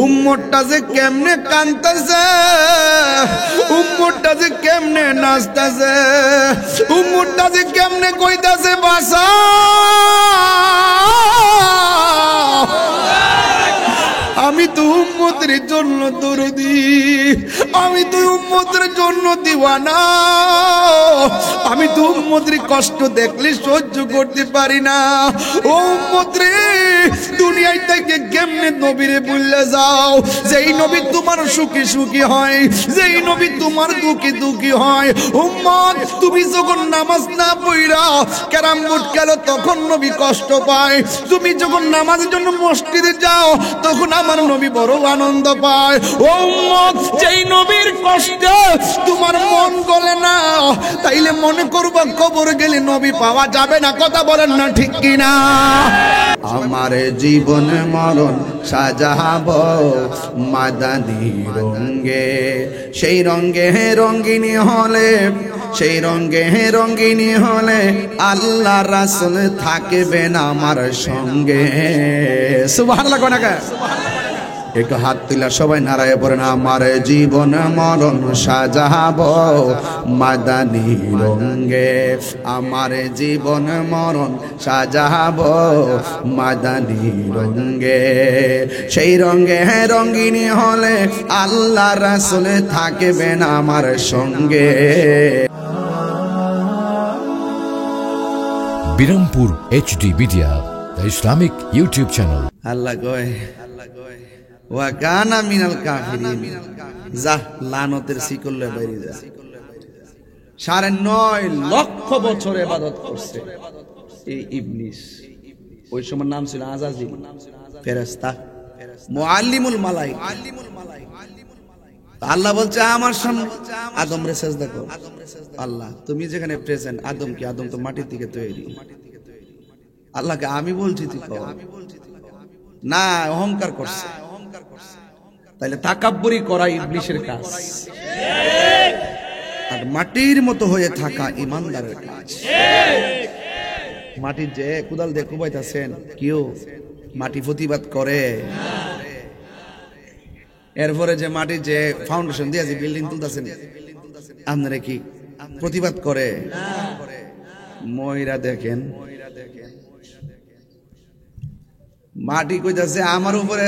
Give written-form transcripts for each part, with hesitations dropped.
উম্মতটা যে কেমনে কাঁদতেছে, উম্মতটা যে কেমনে নাচতেছে, উম্মতটা যে কেমনে কইতাছে বাসা। আমি তো উম্মতের জন্য দরদি, আমি তো উম্মতের জন্য দিওয়ানা, আমি তো উম্মতের কষ্ট দেখলে সহ্য করতে পারি না। ও উম্মত রে, দুনিয়ায় থেকে কেমনে নবীরে ভুলে যাও, যেই নবী তোমার সুখী সুখী হয়, যেই নবী তোমার দুঃখী দুঃখী হয়। উম্মত, তুমি যখন নামাজ না পড়া কেরাম বুট গেল তখন নবী কষ্ট পায়, তুমি যখন নামাজের জন্য মসজিদে যাও তখন আমার নবী বড় আনন্দ পায়। ও উম্মত, যেই নবীর কষ্টে তোমার মন গলে না, তাইলে মনে করবা কবর গেলে নবী পাওয়া যাবে না। কথা বলেন না ঠিক কিনা? আমার জীবন মরণ সাজাবো মাদানী রঙে, সেই রঙে রঙিনী হলে, সেই রঙে রঙিনী হলে আল্লাহ রাসূল থাকবেন আমার সঙ্গে। সুবহানাল্লাহ কোন না? একটু হাত তুলা সবাই নারায়ে পড়েন। আমার জীবন মরণ সাজাবো মাদানী রঙে, আমার জীবন মরণ সাজাবো মাদানী রঙে, সেই রঙে রঙিনী হলে আল্লাহ রাসূল থাকবেন আমার সঙ্গে। Birampur HD media, the Islamic YouTube channel. আল্লাহ কয় ওয়া কানা মিনাল কাফিরিন, যা লানতের শিকলে বাইরে যা। 9.5 লক্ষ বছর ইবাদত করছে এই ইবলিস। ওই সময় নাম ছিল আজাজিল, ফেরেশতা, মুআল্লিমুল মালায়েকা। আল্লাহ বলছে আমার সামনে আদম রে সিজদা কর। আল্লাহ তুমি যেখানে প্রেজেন্ট, আদম কি? আদম তো মাটির থেকে তৈরি। আল্লাহকে আমি বলছি তুই কর না, অহংকার করছে। তাইলে তাকাব্বুরি করা ইবলিসের কাজ, আর মাটির মতো হয়ে থাকা ইমানদারের কাজ। মাটির যে কুদাল দিয়ে কুবাইতাছেন, কেউ মাটি প্রতিবাদ করে? এরপরে যে মাটির যে ফাউন্ডেশন দিয়ে যে বিল্ডিং তুলতেছেন, আপনারা কি প্রতিবাদ করে? ময়রা দেখেন, মাটি কইতাছে আমার উপরে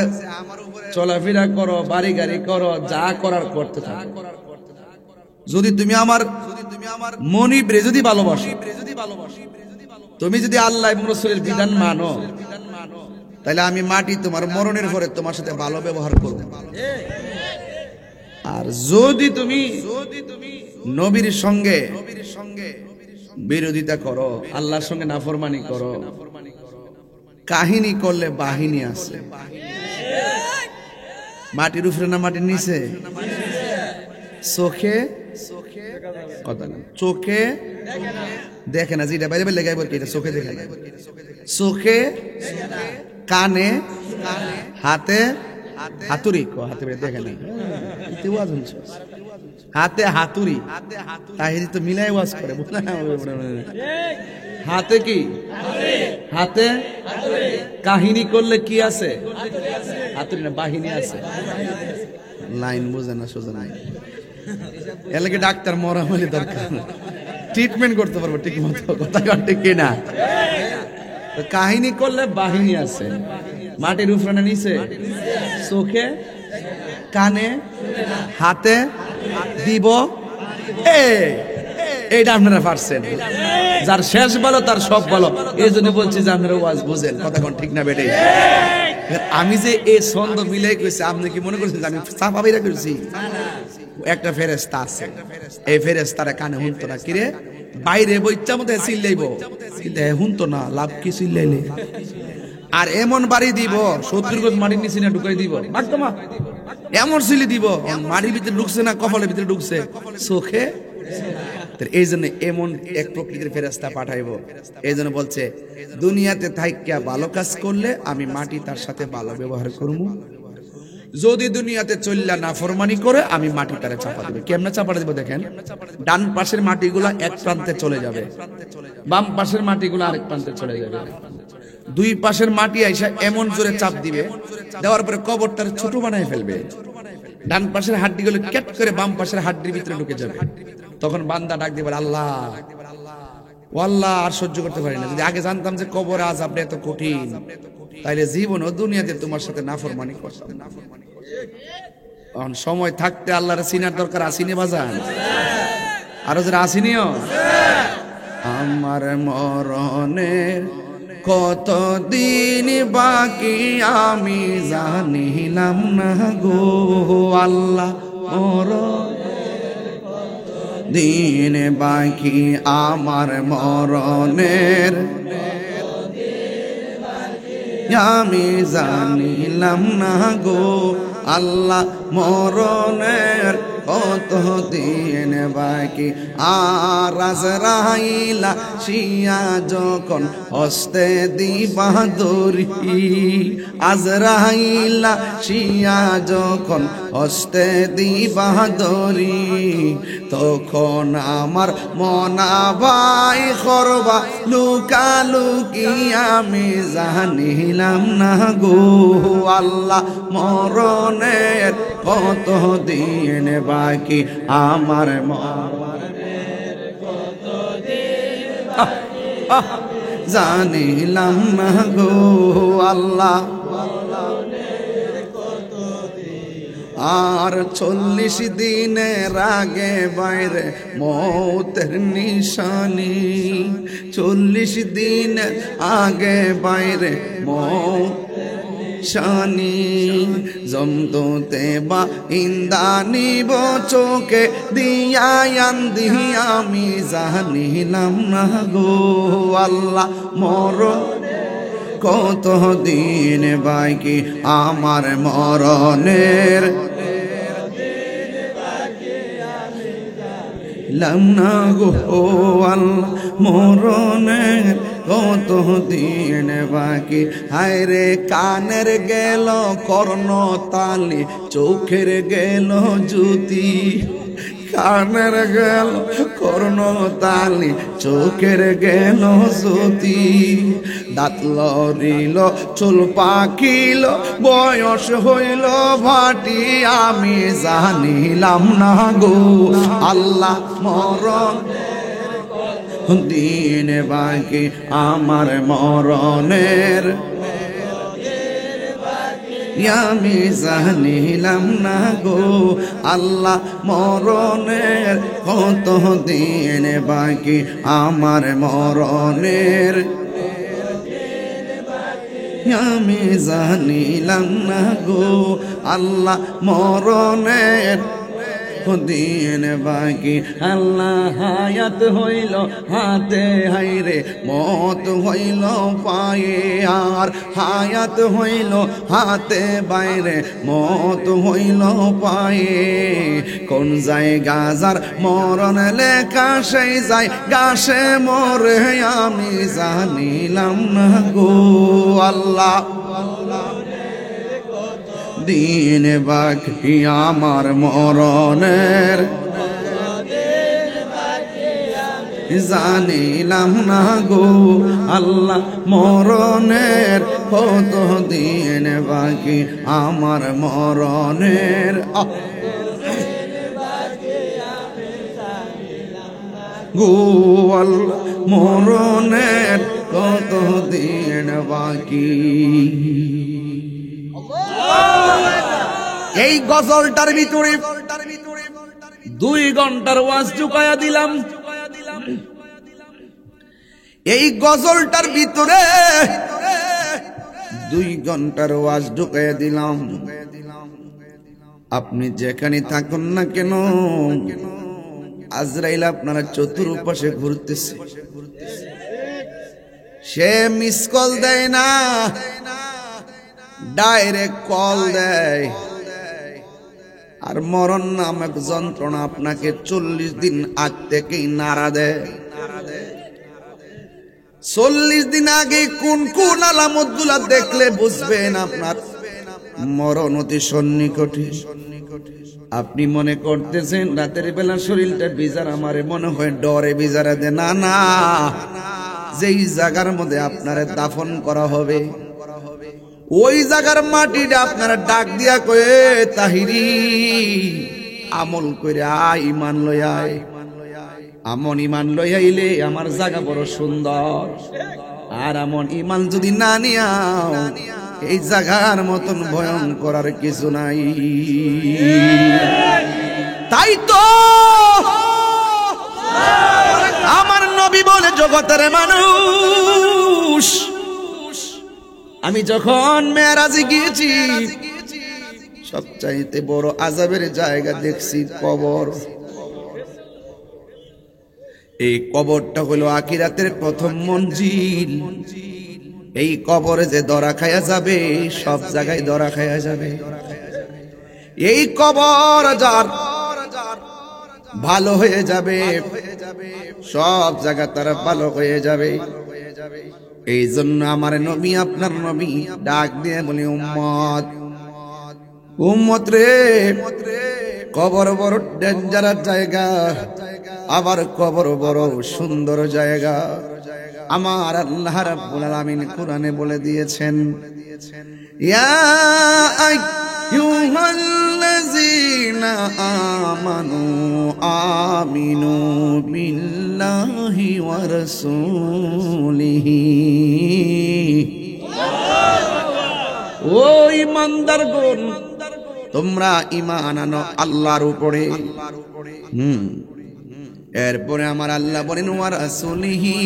চলাফেরা করো, বাড়ি গাড়ি করো, যা করার করতে থাকো। যদি তুমি আমার মনিবরে যদি ভালোবাসো, তুমি যদি আল্লাহ এবং রাসূলের বিধান মানো, তাহলে আমি মাটি তোমার মরণের পরে তোমার সাথে ভালো ব্যবহার করব। আর যদি তুমি নবীর সঙ্গে বিরোধিতা করো, আল্লাহর সঙ্গে নাফরমানি করো, কাহিনী করলে বাহিনী আছে। মাটির উপরে না মাটির নিচে? চোখে কথা না, চোখে দেখে না, যেটা বাইরে বাইরে লেগাইব কি, চোখে দেখে না। চোখে, কানে, হাতে হাতুড়ি, হাতে দেখে না, হাতে হাতুড়ি, তাহিরি তো মিলাই ওয়াজ করে। হাতে কি? হাতে কাহিনী করলে কি আছে? হাতুড়ি না বাহিনী আছে। লাইন বোঝে না, সোজা নাই। এলাকে ডাক্তার মরা হলে দরকার, ট্রিটমেন্ট করতে পারবো ঠিক মতো। কথা ঠিক কিনা? কাহিনী করলে বাহিনী আছে। মাটির উপরে না নিচে? চোখে, কানে, হাতে দিব। এইটা আপনারা পারছেন। যার শেষ বলো তার সব বলো। এই জন্য বলছি যে আপনারা ওয়াজ বুঝেন। কথা কোন ঠিক না বেটে? আমি যে এই ছন্দ মিলাই কইছি, আপনি কি মনে করছেন আমি চাপা বাইরা করছি? একটা ফেরেশতা আছে, এই ফেরেশতারে কানে শুনতো না। কিরে বাইরে বইচ্চা মতো চিল্লাইব, কিন্তু শুনতো না। লাভ কি চিল্লাইলে? আর এমন বাড়ি দিব 70 গজ মাটির নিচে না ঢুকাই দিব, এমন চিলি দিব মাটির ভিতরে ঢুকছে না, কপালের ভিতরে ঢুকছে, চোখে। এই জন্য এমন এক প্রকৃতির ফেরেশতা পাঠাইবো। এই জন্য বলছে দুনিয়াতে থাইকা ভালো কাজ করলে আমি মাটি তার সাথে ভালো ব্যবহার করবো, যদি দুনিয়াতে চললা নাফরমানি করে আমি মাটি তারে চাপা দেব। কেমনে চাপা দেব দেখেন, ডান পাশের মাটিগুলা এক প্রান্তে চলে যাবে, বাম পাশের মাটিগুলো আরেক প্রান্তে চলে যাবে। দুই পাশের মাটি আইসা এমন জোরে চাপ দিবে, দেওয়ার পরে কবরটার ছোট বানায় ফেলবে। ডান পাশের হাড্ডিগুলো কেট করে বাম পাশের হাড্ডির ভিতরে ঢুকে যাবে। তখন বান্দা ডাক দিবে, আল্লাহ ও আল্লাহ, আর সহ্য করতে পারি না। যদি আগে জানতাম যে কবর আযাবটা এত কঠিন, তাইলে জীবন ও দুনিয়াতে তোমার সাথে নাফরমানি করতাম না। এখন সময় থাকতে আল্লাহর চিনার দরকার, আসিনি বাজান? আরো যারা আসিনিও, আমার মরণের কতদিন বাকি আমি জানিলাম না গো আল্লাহ, দিন বাকি আমার মরণের আমি জানিলাম না গো আল্লাহ, মরণের কত দিন বাকি। আর আজরাইলা শিয়া যখন হস্তে দিবা দড়ি, আজরাইলা শিয়া যখন হস্তে দিবা দড়ি, তখন আমার মনাবাই করবা লুকালুকি আমি জানিলাম না গো আল্লাহ, মরণের কত দিন বাকি আমার মরণের কত দিন জানিলাম না গো আল্লাহ। আর 40 দিনের আগে বাইরে মৌতের নিশানি, 40 দিনের আগে বাইরে মৌত শানি, জমদুতে বা ইন্দানি চোখে দিয়ায়ান দিহি আমি জানিলাম না গো আল্লাহ, মরণ কত দিন বাকি আমার মরণের লাম না গো আল্লাহ, মরণের কত দিন বাকি। হায়রে কানের গেল কর্ণ তালি, চোখের গেল জ্যোতি, কানের গেল কর্ণ তালি, চোখের গেল জ্যোতি, দাঁত লড়িল চুল পাকিল বয়স হইল ভাটি আমি জানিলাম না গো আল্লাহ, মরণ দিন বাকি আমার মরণের আমি জানিলাম না গো আল্লাহ, মরণের কত দিন বাকি আমার মরণের আমি জানিলাম না গো আল্লাহ, মরণের দিন বাকি। আল্লাহ হায়াত হইল হাতে হাইরে মত হইল পায়ে, আর হায়াত হইল হাতে বাইরে মত হইল পায়ে, কোন জায়গা যার মরণ লেখা সেই যায় গাছে মরে আমি জানিলাম না গো আল্লাহ, দিন বাকি আমার মরণের জানিলাম না গো আল্লাহ, মরণের কত দিন বাকি আমার মরণের গো আল্লাহ, মরণের কত দিন বাকি। এই গজলটার ভিতরে 2 ঘন্টার ওয়াজ ঢুকায়া দিলাম। এই গজলটার ভিতরে 2 ঘন্টার ওয়াজ ঢুকায়া দিলাম। আপনি যেখানে থাকুন না কেন, আজরাইল আপনারা চতুর্পাশে ঘুরতেছে, সে মিস কল দেয় না, ডাইরেক্ট কল দেয়। আর মরণ নামক যন্ত্রণা আপনাকে 40 দিন আগ থেকেই নাড়া দেয়। 40 দিন আগে কোন কোন আলামতগুলা দেখলে বুঝবেন আপনার মরণ অতি সন্নিকটে। আপনি মনে করতেছেন রাতের বেলা শরীরটা বিজার, আমারে মনে হয় ডরে বিজারা দে, না না, যেই জায়গার মধ্যে আপনারে দাফন করা হবে ওই জায়গার মাটিটা আপনারা ডাক দিয়া কয়ে তাহিরি আমল করে আয়, ইমান লই আয়। আমন ইমান লই আইলে আমার জায়গা বড় সুন্দর, আর আমন ইমান যদি না নিয়াও এই জায়গার মতন ভয়ঙ্কর আর কিছু নাই। তাই তো আমার নবী বলে, জগতের মানুষ, আমি যখন মেরাজে গিয়েছি সবচাইতে বড় আযাবের জায়গা দেখছি কবর। এই কবরটা হলো আখিরাতের প্রথম মঞ্জিল। এই কবরে যে ধরা খায়া যাবে সব জায়গায় ধরা খায়া যাবে। এই কবর যার ভালো হয়ে যাবে সব জায়গা তারা ভালো হয়ে যাবে। এই জন্য আমার নবী, আপনার নবী ডাক দিয়ে বলি, উম্মত, উম্মত রে, কবর বড় ডেঞ্জারাস জায়গা, আবার কবর বড় সুন্দর জায়গা। আমার আল্লাহ রাব্বুল আলামিন কোরআনে বলে দিয়েছেন, ইয়া আইয়ুহাল্লাযীনা আমানু আমিনু বিল্লাহি ওয়া রাসূলিহি। ও ঈমানদারগণ, তোমরা ঈমান আনো আল্লাহর উপরে। এরপরে আমার আল্লাহ বলেন ওয়া রাসূলিহি,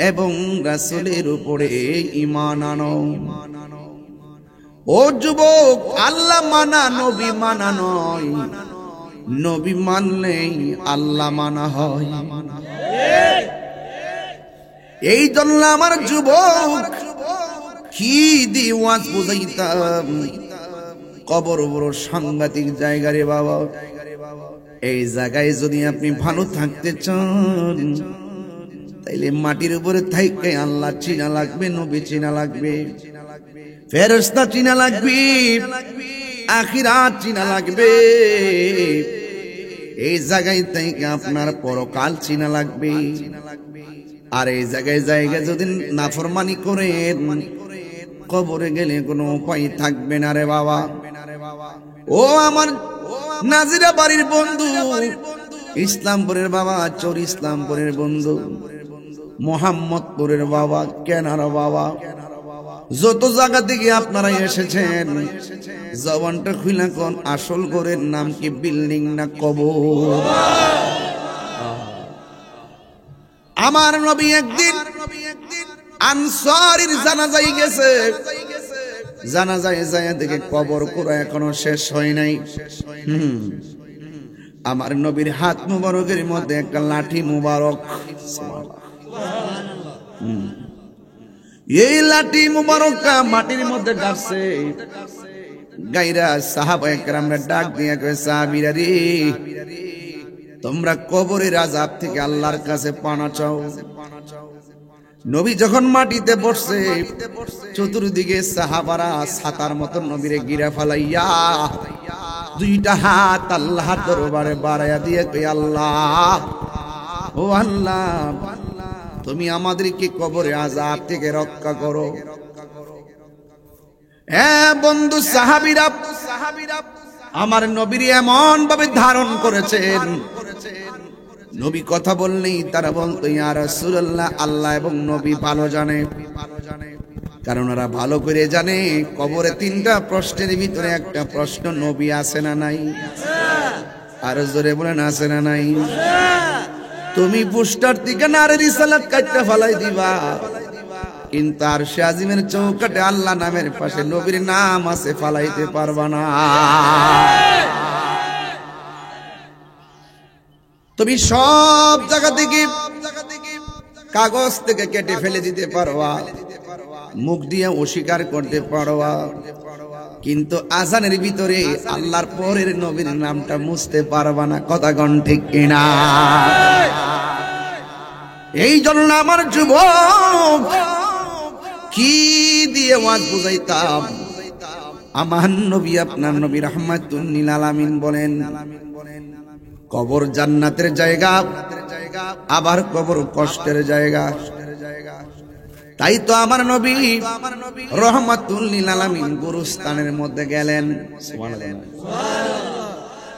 এবং রাসূলের উপরে ঈমান আনো। ও যুবক, আল্লাহ মানা নবী মানা নয়, নবী মানলেই আল্লাহ মানা হয়। এই জন্য আমার যুবক কি দিয়ে ওয়াজ বুঝাইতাম, কবর বড় সাংঘাতিক জায়গা রে বাবা। এই জায়গায় যদি আপনি ভালো থাকতে চান তাইলে মাটির উপরে থাইকে আল্লাহ চিনা লাগবে, নবী চিনা লাগবে, ফেরেশতা চিনা লাগবে, আখিরাত চিনা লাগবে। এই জায়গায় থাইকে আপনার পরকাল চিনা লাগবে। আর এই জায়গায় যদি নাফরমানি করেন কবরে গেলে কোনো উপায় থাকবে না রে বাবা। ও আমার নাজিরা বাড়ির বন্ধু, ইসলামপুরের বাবা, চোর ইসলামপুরের বন্ধু, মোহাম্মদপুরের বাবা, কেনার বাবা, যত জায়গা থেকে আপনারা এসেছেন, জবানটা খুলে কোন আসল ঘরের নাম কি বিল্ডিং না কবর? আমার নবী একদিন আনসারীর জানাজায় গেছে, জানাজায় যায় দেখে কবর করা এখনো শেষ হয় নাই। আমার নবীর হাত মুবারকের মধ্যে একটা লাঠি মুবারক, এই লাঠি মুবারকটা মাটির মধ্যে ডাকছে। গায়রা সাহাবায়ে কেরামরা ডাক দিয়ে কয়, সাহাবীরা রে, তোমরা কবরের আযাব থেকে আল্লাহর কাছে পানা চাও। নবী যখন মাটিতে বসছে, চতুর্দিকে সাহাবারা ছাতার মতো নবীরে গিরা ফালাইয়া দুইটা হাত আল্লাহর দরবারে বাড়াইয়া দিয়ে কই, আল্লাহ, ও আল্লাহ, তুমি আমাদেরকে কবরে আযাব থেকে রক্ষা করো। বন্ধু সাহাবীরা আমার নবীর এমন ভাবে ধারণ করেছেন, নবী কথা বললেই তারা বলতো, ইয়া রাসূলুল্লাহ, আল্লাহ এবং নবী ভালো জানে। কারণ ওরা ভালো করে জানে কবরে তিনটা প্রশ্নের ভিতরে একটা প্রশ্ন নবী আছে না নাই। আর জোরে বলেন, আছে না নাই? তুমি পোস্টার থেকে নারে রিসালাত কাটতে ফেলাই দিবা, কিন্তু আরশে আজিমের চৌকাটে আল্লাহ নামের পাশে নবীর নাম আছে, ফালাইতে পারবা না। তুমি সব জায়গা থেকে কাগজ থেকে কেটে ফেলে দিতে পারবা, মুখ দিয়ে অস্বীকার করতে পারবা, কিন্তু আজানের ভিতরে আল্লাহর পরের নবীর নামটা মুছতে পারবা না। কথা কোন ঠিক কিনা? এই জন্য আমার যুবক কি দিয়ে ওয়াজ বুঝাইতাম, আমার নবী, আপনার নবী রাহমাতুল লিল আলামিন বলেন, কবর জান্নাতের জায়গা, আবার কবর কষ্টের জায়গা। তাই তো আমার নবী রহমাতুল লিল আলামিন গুরুস্থানের মধ্যে গেলেন।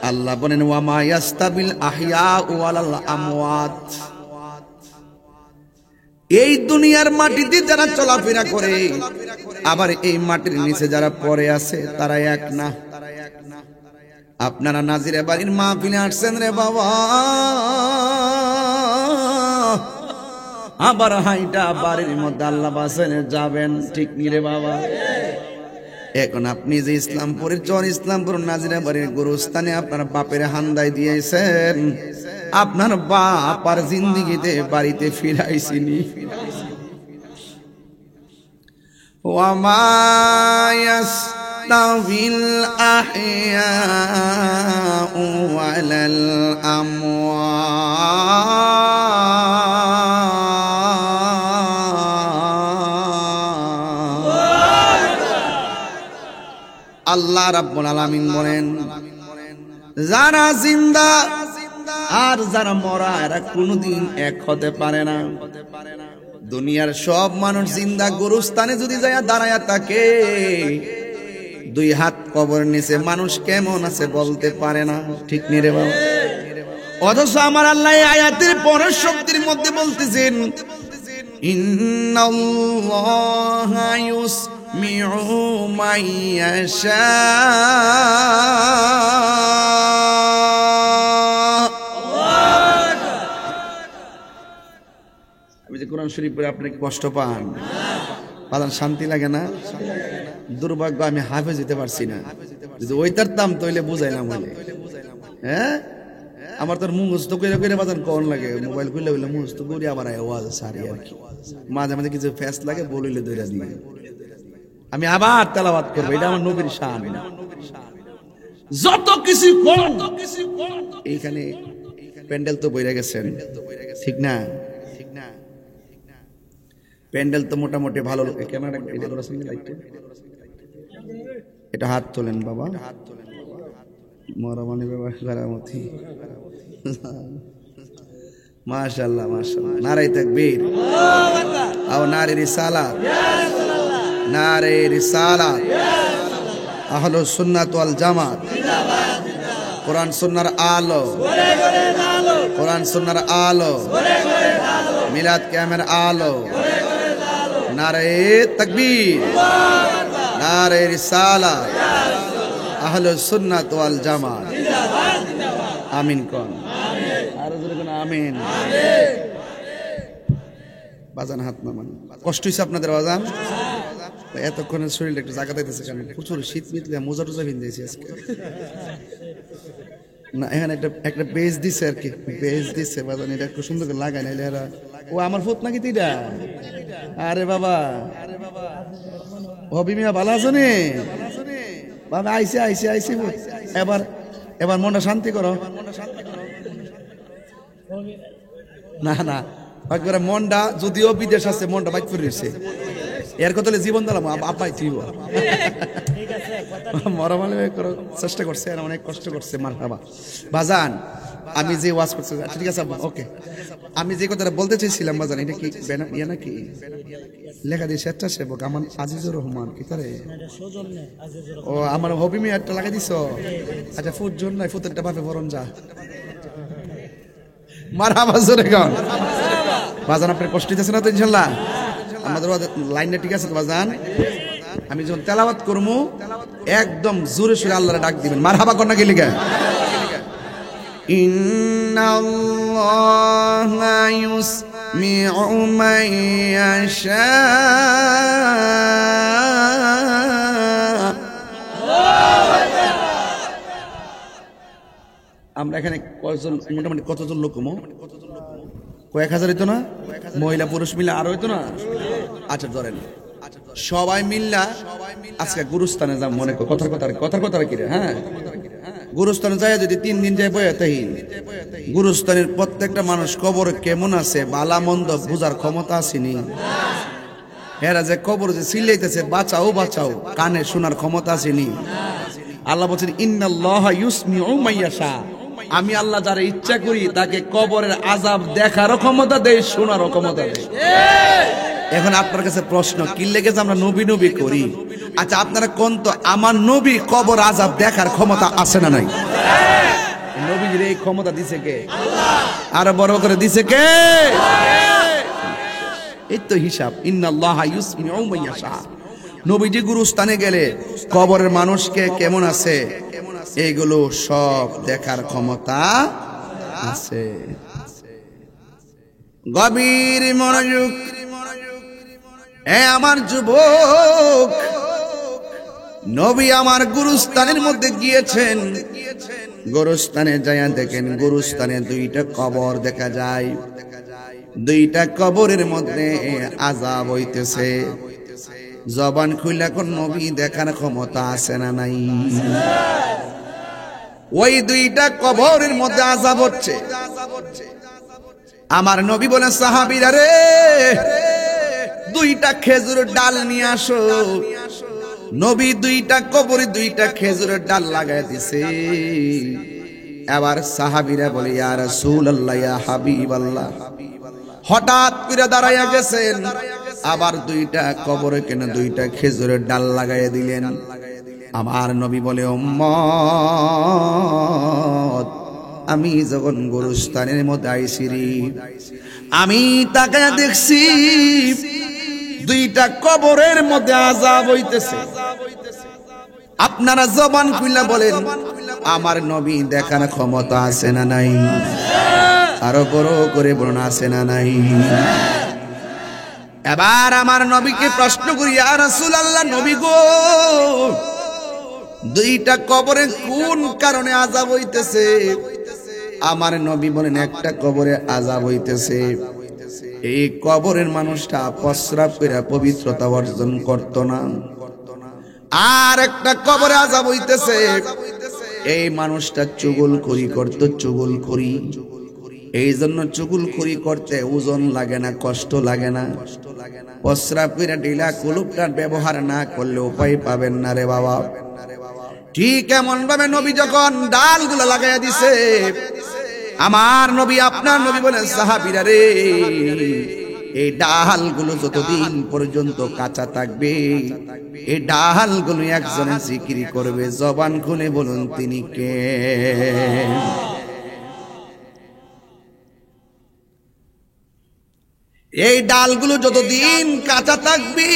আল্লাহ বলেন ওয়া মা ইয়াস্তাবিল আহইয়া ওয়ালাল আমওয়াত। এই দুনিয়ার মাটিতে যারা চলাফেরা করে আবার এই মাটির নিচে যারা পড়ে আছে তারা এক না। আপনারা নাজিরে বাড়ির মাহফিলে আসছেন রে বাবা, আবার হাইটা বাড়ির মধ্যে আল্লাহ বাসেন যাবেন, ঠিক নি রে বাবা? এখন আপনি যে ইসলামপুরের চর ইসলামপুর নাজিরা বাড়ির গুরুস্থানে আপনার বাপের হান্দাই দিয়েছেন, আপনার বাপ আর জিন্দিগিতে বাড়িতে ফিরাইছিনি। ওয়ামা ইয়াস্তাবিল আহইয়াউ ওয়ালাল আমওয়াত। আল্লাহ রাব্বুল আলামিন বলেন, যারা জিন্দা আর যারা মরা এরা কোনোদিন এক হতে পারে না। দুনিয়ার সব মানুষ জিন্দা গুরুস্থানে যদি যায় দাঁড়ায়া থাকে, দুই হাত কবর নিচে মানুষ কেমন আছে বলতে পারে না, ঠিক নি রে বাবা? অথচ আমার আল্লাহ আয়াতের পরের শক্তির মধ্যে বলতেছেন, ইন্নাল্লাহা ইউসমিউ মান ইয়াশা। কোরআন শরীফ পড়ে আপনি কষ্ট পান, পালান শান্তি লাগে না? দুর্ভাগ্য আমি হাফেজ হইতে পারছি না। যদি ওই তারতাম তাহলে বুঝাইলাম বলে। হ্যাঁ, আমার তোর মুখস্থ করে করে বাজান কোন লাগে, মোবাইল খুললে বললে মুখস্থ করি আবার ওয়াজ সারি আর কি। মাঝে মাঝে কিছু ফেস লাগে বলিলে দইরা দিয়ে আমি আবার তেলাওয়াত করবো, এটা আমার নবীর শান। যত কিছু এইখানে প্যান্ডেল তো বইরা গেছেন, ঠিক না? প্যান্ডেল তো মোটামুটি ভালো। এটা হাত তোলেন বাবা, মরামানি বাবামতি। মাশাআল্লাহ মাশাআল্লাহ, নারায়ে তাকবীর, আও নারে রিসালাত, নারে রিসালাত, আহলুস সুন্নাত ওয়াল জামাত, কোরআন সুন্নাহর আলো, কোরআন সুন্নাহর আলো, মিলাদ কিয়ামের আলো, নারায়ে তাকবীর, নারে রিসালাত, আহলুস সুন্নাত ওয়াল জামাত। আমিন কোন, আর জোরে কোন আমিন। বাজান হাত নামান। কষ্ট হইছে আপনাদের বাজান? এতক্ষণে শরীরটা একটু জায়গা দিতেছে কারণ প্রচুর শীত মিটলে মোজা টোজা ভিজেছি আজকে। না এখানে একটা বেজ দিছে আর কি, বেজ দিছে বাজান, এটা একটু সুন্দর করে লাগাই নাইলে এরা ও আমার ফুট নাকি তিটা। আরে বাবা, হবি মিয়া ভালো আছো নে বাবা? আইসে আইসে আইসে এবার এবার মনটা শান্তি করো। না না একবার মনটা যদিও বিদেশ আছে, মনটা বাইক করে রয়েছে এর কথা জীবন দিলাম আপাই তুই মরামালি করো চেষ্টা করছে, আর অনেক কষ্ট করছে। মারহাবা বাজান, আমি যে ওয়াজ করছি ঠিক আছে ওকে, আমি যে কথাটা বলতে চাইছিলাম বাজান, এটা কি ইয়ে নাকি লেখা দিয়ে স্বেচ্ছাসেবক আমার আজিজুর রহমান কি করে? ও আমার হবি মেয়ে একটা লাগাই দিছ। আচ্ছা ফুট জন নাই, ফুটেরটা ভাবে বরণ যা। মারহাবা জোরে গান বাজান, আপনার কষ্ট দিতেছে না তো ইনশাল্লাহ? আমাদের লাইনটা ঠিক আছে তো বাজান? আমি যখন তেলাওয়াত করবো একদম জোরে সোরে আল্লাহরে ডাক দিবেন। মারহাবা কর না কি লিখা? ইন্নাল্লাহা ইউসমিউ মান ইয়াশা। আমরা এখানে কয়জন, মোটামুটি কতজন লোক? কয়েক হাজার হইতো না? মহিলা পুরুষ মিলে আরো হইতো না? আচ্ছা ধরেন সবাই মিল্লা আজকে গুরুস্থানে যা মনে কর, কথার কথা কি রে? হ্যাঁ, গুরুস্থানে যায় যদি 3 দিন যায় বয়া তাই গুরুস্থানের প্রত্যেকটা মানুষ কবর কেমন আছে ভালা মন্দ বুঝার ক্ষমতা আসেনি। এরা যে কবর যে সিলাইতেছে বাঁচাও বাঁচাও, কানে শোনার ক্ষমতা আসেনি। আল্লাহ বলছেন ইন্নাল্লাহা ইউসমিউ মান ইয়াশা, আমি আল্লাহ যারা ইচ্ছা করি তাকে কবরের আযাব দেখারও ক্ষমতা দেই, শোনারও ক্ষমতা দেই। এখন আপনার কাছে প্রশ্ন, কি লেগেছে আমরা নবী নবী করি? আচ্ছা আপনারা কোন তো, আমার নবী কবর আযাব দেখার ক্ষমতা আছে না নাই? নবীর এই ক্ষমতা দিছে কে? আরো বড় করে দিছে কে? এই তো হিসাব। ইন্নাল্লাহা ইউসমিউ মান ইয়াশা। নবীজি গুরুস্থানে গেলে কবরের মানুষকে কেমন আছে এইগুলো সব দেখার ক্ষমতা আছে। গভীর মনোযোগ। আমার যুবক, নবী আমার গুরুস্থানের মধ্যে গিয়েছেন। গুরুস্থানে যাইয়া দেখেন, গুরুস্থানে দুইটা কবর দেখা যায়। দুইটা কবরের মধ্যে আযাব হইতেছে। জবান খুইলা কোন নবী দেখার ক্ষমতা আছে না নাই? ওই দুইটা কবরের মধ্যে আযাব হচ্ছে। আমার নবী বলেন, সাহাবীরা রে, দুইটা খেজুরের ডাল নিয়ে আসো। নবী দুইটা কবরে দুইটা খেজুরের ডাল লাগাই দিছে। এবার সাহাবীরা বলে, ইয়া রাসূলুল্লাহ, ইয়া হাবিবাল্লাহ। হঠাৎ করে দাঁড়াইয়া গেছেন, আবার দুইটা কবরে কেন দুইটা খেজুরের ডাল লাগাইয়া দিলেন। আমার নবী বলে, উম্মত, আমি যখন গুরুস্থানের মধ্যে আইছি রে, আমি তাকায়া দেখছি দুইটা কবরের মধ্যে আযাব হইতেছে। আপনারা জবান খুইলা বলেন, আমার নবী দেখার ক্ষমতা আছে না নাই? আরো বড় করে বলুন, আছে না নাই? এবার আমার নবীকে প্রশ্ন করি, ইয়া রাসূলুল্লাহ, নবী গো, দুইটা কবরে কোন কারণে আযাব হইতেছে? আমার নবী বলেন, একটা কবরে আযাব হইতেছে, এই কবরের মানুষটা প্রস্রাব করে পবিত্রতা অর্জন করত না। আর একটা কবরে আযাব হইতেছে, এই মানুষটা চুগলখড়ি করত, চুগলখড়ি। এই জন্য চুগলখড়ি করতে ওজন লাগে না, কষ্ট লাগে না। প্রস্রাব করে ঢিলা কুলুপটার ব্যবহার না করলে উপায় পাবেন না রে বাবা। ঠিক এমন ভাবে নবী যখন ডালগুলো লাগাইয়া দিছে, আমার নবী, আপনার নবী বলেন, সাহাবীরা রে, এই ডালগুলো যতদিন পর্যন্ত কাঁচা থাকবে, এই ডালগুলো একজনে জিকির করবে। জবান খুলে বলুন, তিনি কে? এই ডালগুলো যতদিন কাঁচা থাকবে,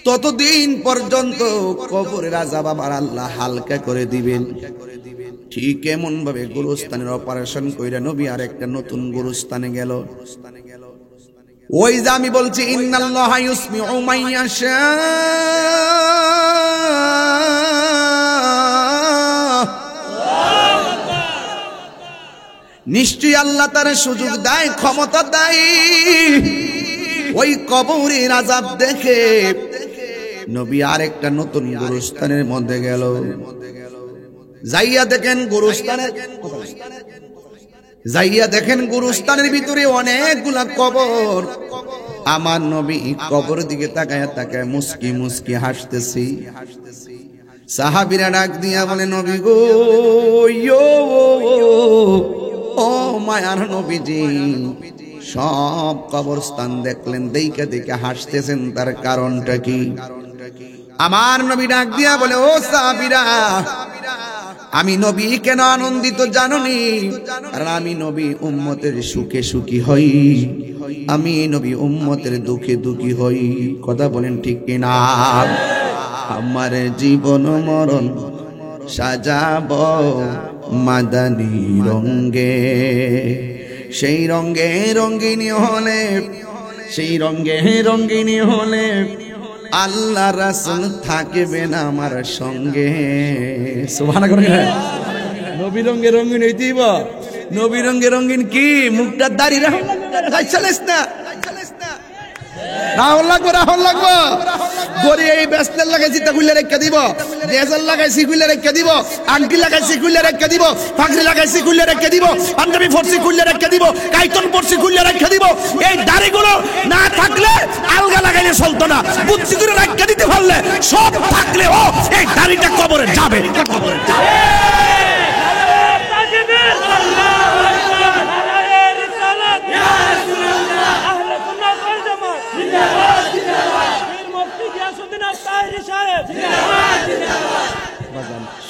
ততদিন পর্যন্ত কবরের আযাব আমার আল্লাহ হালকা করে দিবেন। ঠিক এমন ভাবে গুরুস্থানের অপারেশন কইরা নবী আর একটা নতুন গুরুস্থানে গেল। ওই যে আমি বলছি, ইন্নাল্লাহা ইউসমিউ মান ইয়াশা, নিশ্চয়ই আল্লাহ তার সুযোগ দেয়, ক্ষমতা দেয়। ওই কবরের আযাব দেখে নবী আর একটা নতুন গুরুস্থানের মধ্যে গেল। যাইয়া দেখেন গুরুস্থানের ভিতরে অনেকগুলা কবর। আমার নবী কবর দিকে তাকায় তাকায় মুস্কি মুস্কি হাসতেছি। সাহাবীরা ডাক দিয়া বলে, নবী গো, ও মায়ার নবীজি, সব কবরস্থান দেখলেন, দেখে দেখে হাসতেছেন, তার কারণটা কি? আমার নবী ডাক দিয়া বলে, ও সাহাবীরা, আমি নবী কেন আনন্দিত জানোনি? কারণ আমি নবী উম্মতের সুখে সুখী হই, আমি নবী উম্মতের দুঃখে দুঃখী হই। কথা বলেন ঠিক কিনা? আমার জীবন মরণ সাজাব মাদানী রঙ্গে, সেই রঙ্গে রঙ্গিনী হলে, সেই রঙ্গে রঙ্গিনী হলে আল্লাহ রাসূল থাকবেন আমার সঙ্গে। সুবহানাল্লাহ। নবী রঙ্গে রঙ্গিন হইতেইব। নবী রঙ্গে রঙ্গিন কি? মুখটা দাড়ি রাখো, চলেস না, রাহুল লাগবো, রাহুল লাগবো। গড়ি এই ব্যাসলেট লাগাইছি তা খুলে রেখে দিব, ডেজাল লাগাইছি খুলে রেখে দিব, আংটি লাগাইছি খুলে রেখে দিব, পাগড়ি লাগাইছি খুলে রেখে দিব, পাঞ্জাবি পরছি খুলে রেখে দিব, কাইতন পরছি খুলে রেখে দিব। এই দাড়িগুলো না থাকলে আলগা লাগাইলে চলতো না, বুদ্ধি করে রেখে দিতে পারলে সব থাকলে ও এই দাড়িটা কবরে যাবে, কবরে যাবে।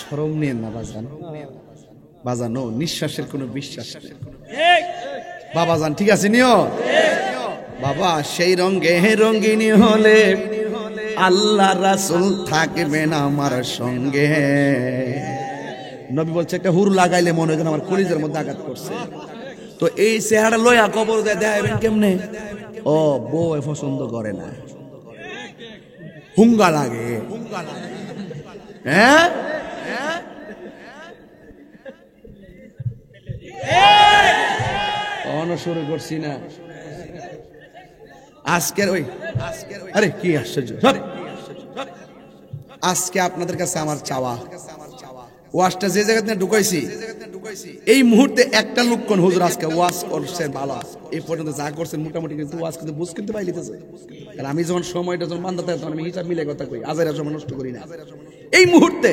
শরম নিয়েন না বাজান, বাজানো নিঃশ্বাসের কোনো বিশ্বাস নেই বাবাজান, ঠিক আছে নিও বাবা। সেই রঙে রঙিনী হলে আল্লাহ রাসূল থাকবেন আমার সঙ্গে। নবী বলছে একটা হুর লাগাইলে মনে হয় আমার কলিজার মধ্যে আঘাত করছে। তো এই চেহারা লয়া কবর দেখাবেন কেমনে? ও বউ পছন্দ করে না, হুঙ্গা লাগে, হ্যাঁ শুরু করছি না আজকের ওই আরে কি আশ্চর্য। আজকে আপনাদের কাছে আমার চাওয়া, ওয়াজটা যে জায়গাতে ঢুকাইছি এই মুহূর্তে একটা লোক কোন হুজুর আজকে ওয়াজ করছেন ভালো, এই পর্যন্ত যা করছেন মোটামুটি কিন্তু ওয়াজ কিন্তু বুঝ কিন্তু পাইলিতেছে। কারণ আমি যখন সময়টা যখন বান্দাতে তখন আমি হিসাব মিলে কথা কই, আজাইরা সময় নষ্ট করি না। এই মুহূর্তে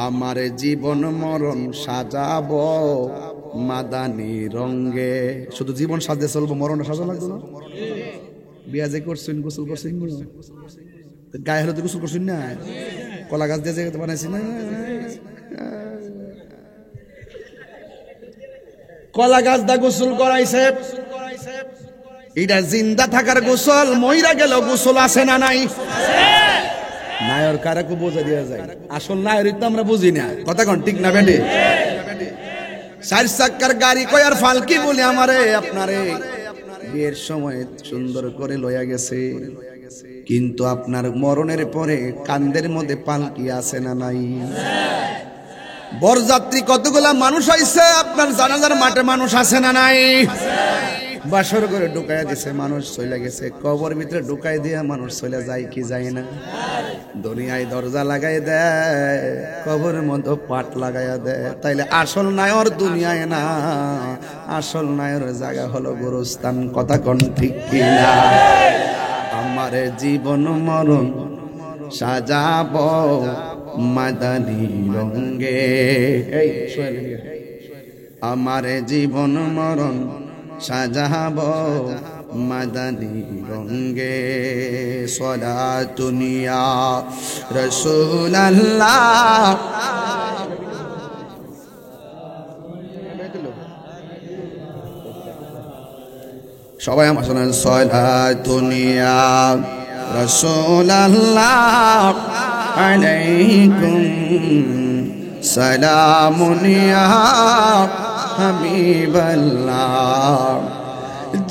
আমার জীবন মরণ সাজাবো মাদানি রঙে। শুধু জীবন সাজে চলবো, মরণ সাজা লাগবে না? বিয়া যে করছেন, গোসল করছেন, গায়ে হলুদ গোসল করছেন না, কলা গাছ দিয়ে যে বানাইছি না, কলা গাছ দা গোসল করাইছে, এটা জিন্দা থাকার গোসল, মইরা গেল গোসল আছে না নাই? নায়র কারাকে বোঝা দেওয়া যায়, আসল নায়র তো আমরা বুঝি না। কথা কোন ঠিক না বেটে? চার চাক্কার গাড়ি কয়ার ফালকি বলে আমারে আপনারে বিয়ের সময় সুন্দর করে লইয়া গেছে, কিন্তু আপনার মরণের পরে কান্দের মধ্যে পালকি আছে না নাই? বরযাত্রী কতগুলা মানুষ আইছে, আপনার জানাজার মাঠে মানুষ আছে না নাই? বাসর করে ঢুকাইয়া দিছে, মানুষ চলে গেছে। কবর ভিতরে ঢুকাই দিয়া মানুষ চলে যায় কি যায় না? দুনিয়ায় দরজা লাগাই দেয়, কবরের মধ্যে পাট লাগাইয়া দেয়। তাইলে আসল নায়র দুনিয়ায় না, আসল নায়র জায়গা হলো গুরুস্থান। কথা কোন ঠিক কিনা? আমার জীবন মরণ সাজাব মাদানি রঙে, আমার জীবন মরণ সাজাব মাদানি রঙে। সলাতুন ইয়া রাসূলুল্লাহ, সবাই আমার শোনেন। সলাতুন ইয়া রাসূলুল্লাহ আলাইকুম সালামুন ইয়া হাবিবাল্লাহ।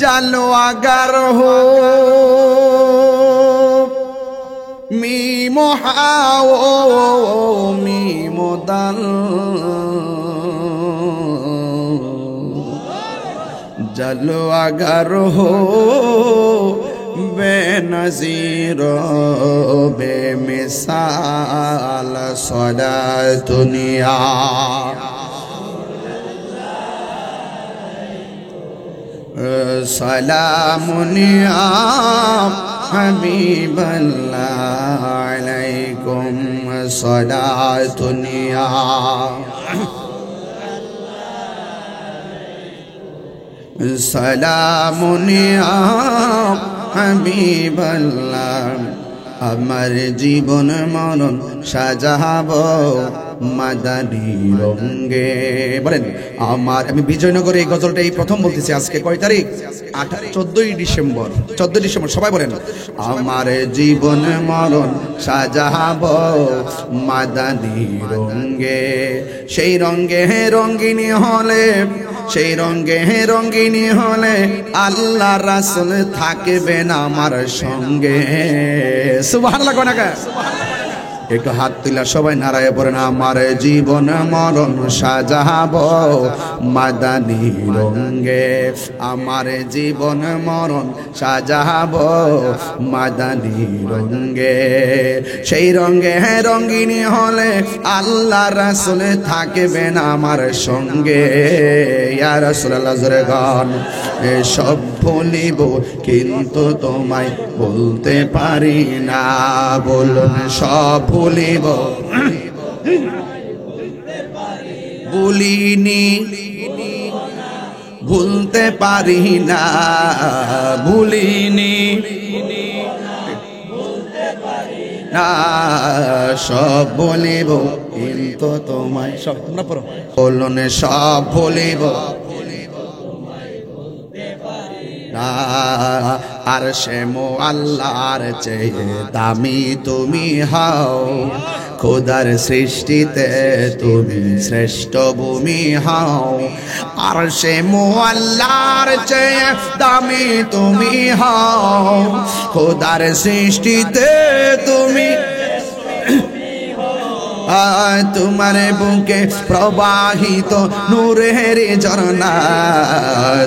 জালো আগার হো মিমো হাও মিমো দাল, জালো আগার হো বেনজির বেমিসাল সলাতুন ইয়া সালামুন ইয়া হাবিবাল্লাহ আলাইকুম সালাতুন ইয়া সালামুন ইয়া হাবিবাল্লাহ। আমার জীবন মরণ সাজাবো মাদানি রঙে। বলেন আমার, আমি বিজয়নগরে এই গজলটা এই প্রথম বলতেছি। আজকে কয় তারিখ? 14ই ডিসেম্বর। 14 ডিসেম্বর সবাই বলেন, আমার জীবন মরণ সাজাবো মাদানি রঙে। সেই রঙে রঙ্গিনী হলে, সেই রঙে রঙ্গিনী হলে আল্লাহ রাসূল থাকবেন আমার সঙ্গে। সুবহানাল্লাহ কোন না? একটু হাত তুলা সবাই নারায়ে পড়েন। আমার জীবন মরণ সাজাবো মাদানি রঙে, আমার জীবন মরণ সাজাবো মাদানি রঙে। সেই রঙে রঙ্গিনী হলে আল্লাহ রাসূল থাকবেন আমার সঙ্গে। ইয়া রাসূলুল্লাহ জোরে গান। সব ভুলিব কিন্তু তোমায় বলতে পারি না, বলুন সব ভুলিব ভুলিনি, ভুলতে পারি না, ভুলিনি না সব বলিব কিন্তু তোমায় সব তোমরা পড়ো বলুন সব বলিব না আর সে আল্লাহর চেয়ে দামি তুমি হও খোদার সৃষ্টিতে তুমি শ্রেষ্ঠ ভূমি হও আর সে আল্লাহর চেয়ে দামি তুমি হও খোদার সৃষ্টিতে তুমি তোমার বুকে প্রবাহিত নূরের ঝরনা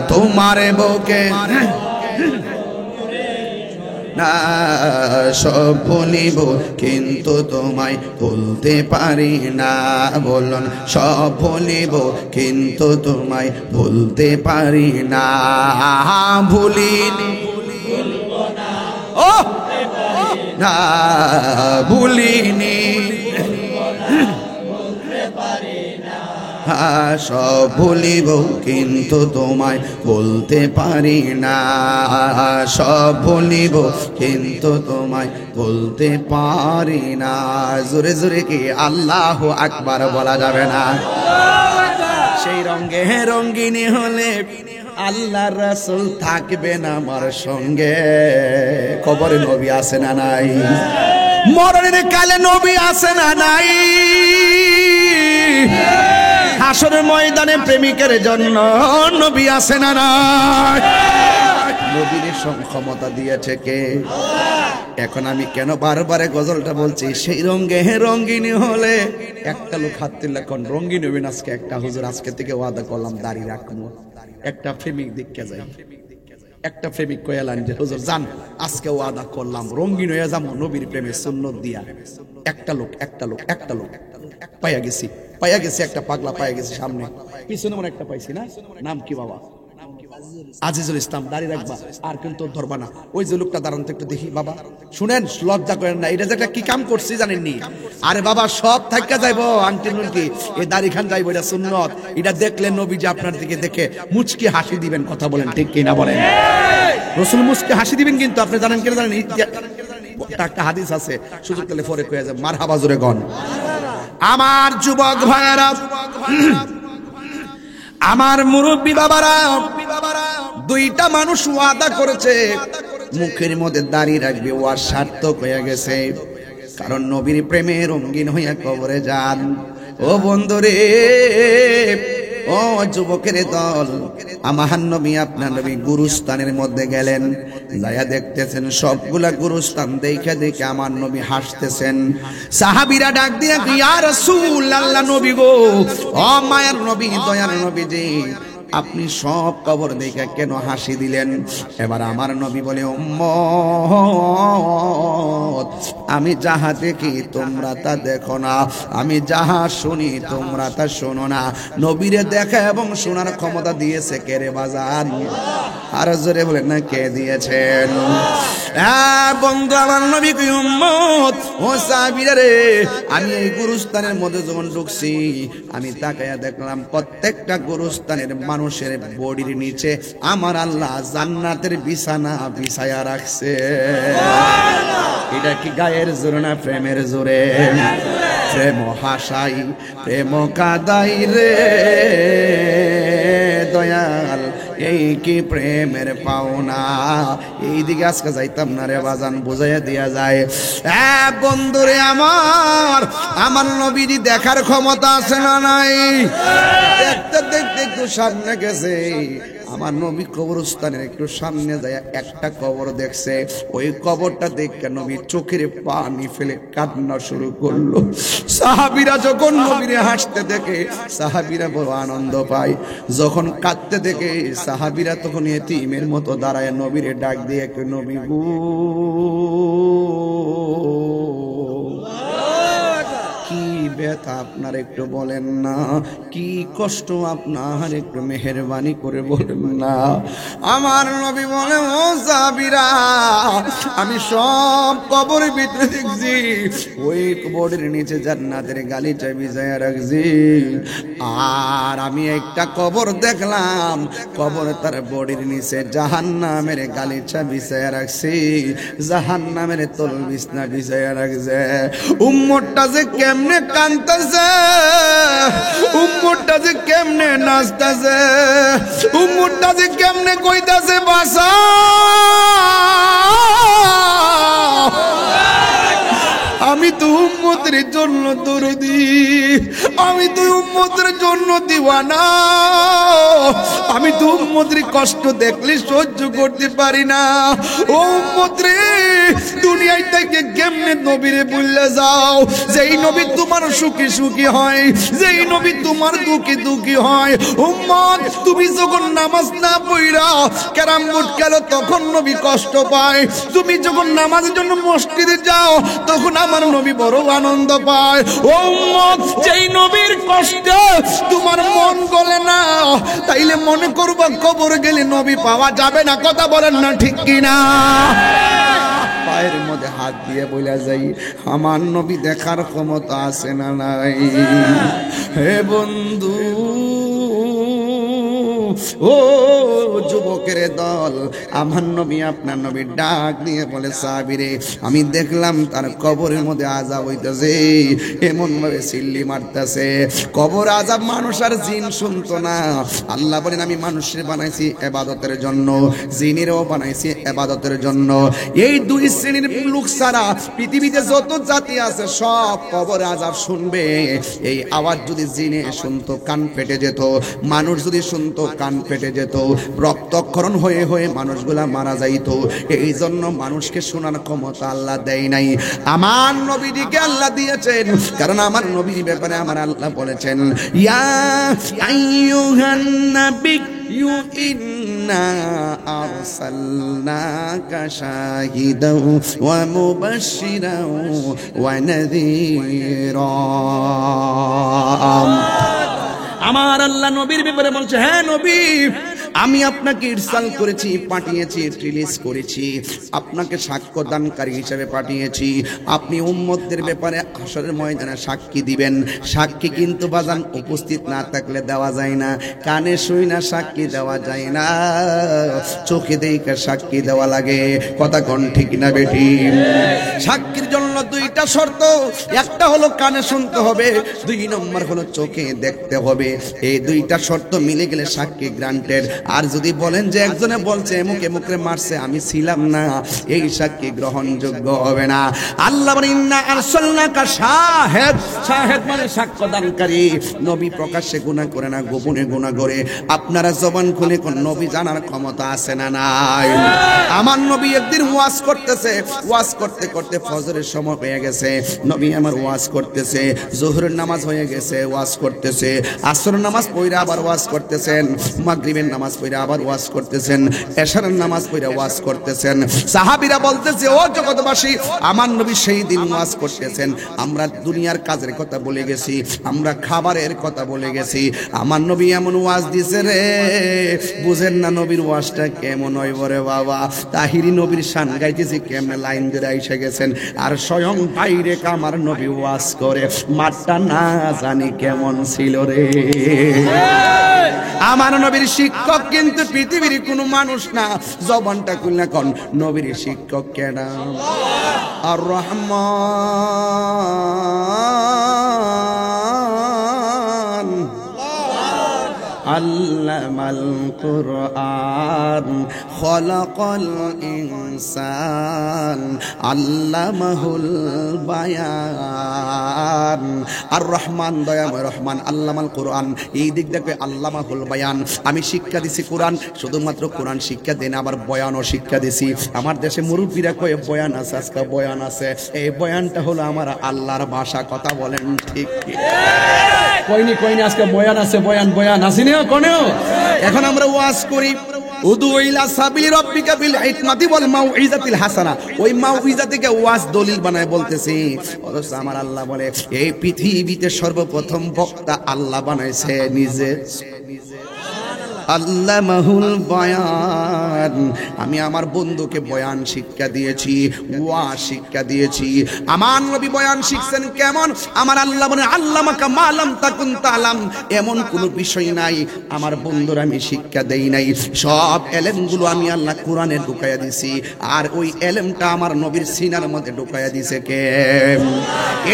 তোমার বুকে না সব ভুলিব কিন্তু তোমায় ভুলতে পারি না বলুন সব ভুলিব কিন্তু তোমায় ভুলতে পারি না ভুলিনি ও না ভুলিনি সব ভুলিব কিন্তু তোমায় বলতে পারি না সব ভুলিব কিন্তু তোমায় বলতে পারি না জোরে জোরে কি আল্লাহ আকবার বলা যাবে না সেই রঙে রঙ্গিনী হলে আল্লাহ রাসূল থাকবেন আমার সঙ্গে কবরে নবী আছে না নাই মরণের কালে নবী আছে না নাই হাসরের ময়দানে প্রেমিকের জন্য নবী আছে না নাই নবীর ক্ষমতা দিয়েছে কে এখন আমি কেন বারবারে গজলটা বলছি সেই রঙে রঙ্গিনী হলে একটা লোক হাত তুললে কোন রঙ্গিন হবেন আজকে একটা হুজুর আজকে থেকে ওয়াদা করলাম দাড়ি রাখবো একটা প্রেমিক দেখতে যাই একটা প্রেমিক কয়ালান যে হুজুর জান আজকে ওয়াদা করলাম রঙ্গিন হয়ে যাবো নবীর প্রেমে সুন্নত দিয়া একটা লোক পাইয়া গেছি একটা পাগলা পাইয়া গেছি সামনে পিছনে মনে একটা পাইছি না নাম কি বাবা আজিজুল ইসলাম দাঁড়িয়ে রাখবা আর কিন্তু ধরবা না ওই যে লোকটা দাঁড়ান তো একটু দেখি বাবা শুনেন লজ্জা করেন না এটা যে একটা কি কাম করছি জানেননি আরে বাবা সব থাইকা যাইবো আন্টি নুনকি এই দাড়ি খান যাইবো এটা সুন্নত এটা দেখলে নবী যে আপনার দিকে দেখে মুচকি হাসি দিবেন কথা বলেন ঠিক কি না বলেন রাসূল মুচকি হাসি দিবেন কিন্তু আপনি জানেন কি জানেন একটা হাদিস আছে সুযোগ পেলে পরে কয়ে যায় মারহাবা জোরে গন আমার যুবক ভাইয়েরা আমার মুরব্বী বাবারা দুইটা মানুষ ওয়াদা করেছে মুখের মধ্যে দাড়ি রাখবে ওয়ার সার্থক হয়ে গেছে কারণ নবীর প্রেমে রঙিন হইয়া কবরে যান ও বন্ধুরে ও যুবকের দল আমার নবী আপনার নবী গুরুস্থানের মধ্যে গেলেন যাইয়া দেখতেছেন সবগুলা গুরুস্থান দেখে দেখে আমার নবী হাসতেছেন সাহাবীরা ডাক দিয়ে ইয়া রাসূলুল্লাহ নবী গো ও মায়ের নবী দয়ার নবীজি আপনি সব কবর দেখে কেন হাসি দিলেন এবার আমার নবী বলে উম্মত আমি যাহা দেখি তোমরা তা দেখো না আমি যাহা শুনি তোমরা তা শোনো না নবীরে দেখা এবং শোনার ক্ষমতা দিয়েছে কে রে বাজান আর জোরে বলেন না কে দিয়েছেন বন্ধু আমার নবী কি উম্মত ও সাহাবীরা রে আমি এই গুরুস্থানের মধ্যে যখন ঢুকছি আমি তাকায়া দেখলাম প্রত্যেকটা গুরুস্থানের মানুষের বডির নিচে আমার আল্লাহ জান্নাতের বিছানা বিছায়া রাখছে এটা কি গায়ের জোরে না প্রেমের জোরে প্রেম হাসাই প্রেম কাদাই রে দয়াল এই কি প্রেমের পাওনা এইদিকে আজকে যাইতাম না রে বাজান বুঝাইয়া দিয়া যায় বন্ধুরে আমার নবীজি দেখার ক্ষমতা আছে না নাই দেখতে দেখতে একটু সামনে গেছে আমার নবী কবরস্থানের একটু সামনে যায় একটা কবর দেখছে ওই কবরটা দেখে নবী চোখের পানি ফেলে কান্না শুরু করলো সাহাবীরা যখন নবীরে হাসতে দেখে সাহাবীরা বড় আনন্দ পায় যখন কাঁদতে দেখে সাহাবীরা তখন এতিমের মতো দাঁড়ায় নবীরে ডাক দিয়ে নবী গো কি ব্যথা আপনার একটু বলেন না, কি কষ্ট আপনার একটু মেহেরবানি করে বলেন না। আমার নবী বলে, ও সাহাবীরা, আমি সব কবরের ভিতরে দেখছি, ওই কবরের নিচে জান্নাতের গালিচা বিছায়া রাখছি। আর আমি একটা কবর দেখলাম, কবর তার বডির নিচে জাহান্নামের গালিচা বিছায়া রাখছি, জাহান্নামের তল বিছনা বিছায়া রাখছে। উম্মতটা যে কেমনে কাঁদতেছে, উম্মতটা যে কেমনে নাচতেছে, উম্মতটা যে কেমনে কইতাছে বাসা। আমি তো উম্মতের জন্য দরদি, আমি তো উম্মতের জন্য দিওয়ানা, আমি তো উম্মতের কষ্ট দেখলে সহ্য করতে পারি না। ও উম্মত রে, দুনিয়ায় থেকে কেমনে নবীরে বললে যাও, যেই নবী তোমার সুখী সুখী হয়, যেই নবী তোমার দুঃখী দুঃখী হয়। উম্মত, তুমি যখন নামাজ না পড়া ক্যারাম বোর্ড খেলো তখন নবী কষ্ট পায়, তুমি যখন নামাজের জন্য মসজিদে যাও তখন আমার নবী বড় আনন্দ পায়। ও উম্মত, যেই নবীর কষ্ট তোমার মন গলে না, তাইলে মনে করবা কবর গেলে নবী পাওয়া যাবে না। কথা বলেন না ঠিক কিনা? পায়ের মধ্যে হাত দিয়ে বলে যাই, আমার নবী দেখার ক্ষমতা আছে না নাই? হে বন্ধু, ও যুবকের দল, আমার নবী আপনার নবীর ডাক দিয়ে বলে, সাহাবীরে, আমি দেখলাম তার কবরের মধ্যে আযাব হইতেছে, এমন ভাবে সিল্লি মারতেছে। কবর আযাব মানুষ আর জিন শুনতো না। আল্লাহ বলেন, আমি মানুষের বানাইছি ইবাদতের জন্য, জিনেরও বানাইছি ইবাদতের জন্য। এই দুই শ্রেণীর লোক ছাড়া পৃথিবীতে যত জাতি আছে সব কবর আযাব শুনবে। এই আওয়াজ যদি জিনে শুনতো কান ফেটে যেত, মানুষ যদি শুনতো কান ফেটে যেত, রক্তক্ষরণ হয়ে হয়ে মানুষগুলা মারা যাইত। এই জন্য মানুষকে শোনার ক্ষমতা আল্লাহ দেয় নাই, আমার নবীকে আল্লাহ দিয়েছেন। কারণ আমার নবীর ব্যাপারে আমার আল্লাহ বলেছেন, ইয়া আইয়ুহান নাবী ইন্না আরসালনাকা শাহিদাও ওয়া মুবাশশিরাও ওয়া নাযীরা। আমার আল্লাহ নবীর ব্যাপারে বলছে, হ্যাঁ নবী, আমি আপনাকে ইরসাল করেছি, পাঠিয়েছি, রিলিজ করেছি, আপনাকে সাক্ষ্যদানকারী হিসেবে পাঠিয়েছি। আপনি উম্মতদের ব্যাপারে হাসরের ময়দানে সাক্ষী দিবেন। সাক্ষী কিন্তু বাজান উপস্থিত না থাকলে দেওয়া যায় না, কানে শুই না সাক্ষী দেওয়া যায় না, চোখে দেখে সাক্ষী দেওয়া লাগে। কথা কোন ঠিক না বেটি? সাক্ষীর জন্য দুইটা শর্ত, একটা হলো কানে শুনতে হবে, 2 নম্বর হলো চোখে দেখতে হবে। এই দুইটা শর্ত মিলে গেলে সাক্ষী গ্রান্টেড। আর যদি বলেন যে একজনে বলছে মুখে মুখে মারছে, আমি ছিলাম না, এই সাক্ষী গ্রহণযোগ্য হবে না। আল্লাহ বলেন, ইন্না আরসালনাকা শাহিদ, শাহিদ মানে সাক্ষ্যদানকারী। নবী প্রকাশ্যে গুনাহ করে না, গোপনে গুনাহ করে। আপনারা জবান খুলে কোন নবী জানার ক্ষমতা আছে না নাই? আমার নবী একদিন ওয়াজ করতেছে, ওয়াজ করতে করতে ফজরের সময় হয়ে গেছে, নবী আমার ওয়াজ করতেছে, যোহরের নামাজ হয়ে গেছে, ওয়াজ করতেছে, আসরের নামাজ পড়ে আবার ওয়াজ করতেছেন, মাগরিবের নামাজ পড়ে আবার ওয়াজ করতেছেন, এশারের নামাজ পড়ে ওয়াজ করতেছেন। সাহাবীরা বলতেছে, ও জগৎবাসী, আমার নবী সেই দিন ওয়াজ করতেছেন, আমরা দুনিয়ার কাজের কথা বলে গেছি, আমরা খাবারের কথা বলে গেছি, আমার নবী এমন ওয়াজ দিছে রে, বুঝেন না নবীর ওয়াজটা কেমন হয় বরে বাবা। তাহিরি নবীর শান গাইতেছি, কেমনে লাইন দিয়ে এসে গেছেন, আর স্বয়ং বাইরে আমার নবী ওয়াজ করে, মাঠটা না জানি কেমন ছিল রে। আমার নবীর শিক্ষক কিন্তু পৃথিবীর কোনো মানুষ না। জবানটা খুলনা কোন নবীর শিক্ষক কেনা? আর রহমান আল্লামাল কুরআন খলাকাল ইনসান আল্লামাহুল বায়ান। আর রহমান দয়াময় রহমান, আল্লামাল কুরআন, এই দিক দেখবে আল্লামাহুল বায়ান। আমি শিক্ষা দিছি কোরআন, শুধুমাত্র কোরআন শিক্ষা দেন, আবার বয়ানও শিক্ষা দিছি। আমার দেশে মুরব্বীরা কয়ে বয়ান আছে, আজকে বয়ান আছে, এই বয়ানটা হলো আমার আল্লাহর ভাষা। কথা বলেন ঠিক কি? কইনি আজকে বয়ান আছে, বয়ান আসেনি কোনেও। এখন আমরা ওয়াজ করি, উদু ইলা সাবিলি রাব্বিকা বিল হিকমাতি ওয়াল মাউইজাতিল হাসানা, ওই মাউইজা থেকে ওয়াজ দলিল বানায় বলতেছি। অথচ আমার আল্লাহ বলে এই পৃথিবীতে সর্বপ্রথম বক্তা আল্লাহ বানাইছে নিজে, আল্লামাহুল বয়ান। আমি আমার বন্ধুকে বয়ান শিক্ষা দিয়েছি, ওয়াজ শিক্ষা দিয়েছি। আমার নবী বয়ান শিখছেন কেমন? আমার আল্লাহ বলেন আল্লামাকা মা লাম তাকুন তাআলাম, এমন কোনো বিষয় নাই আমার বন্ধুর আমি শিক্ষা দেই নাই। সব এলেমগুলো আমি আল্লাহ কোরআনে ঢুকাইয়া দিছি, আর ওই এলেমটা আমার নবীর সিনার মধ্যে ঢুকাইয়া দিছে কে?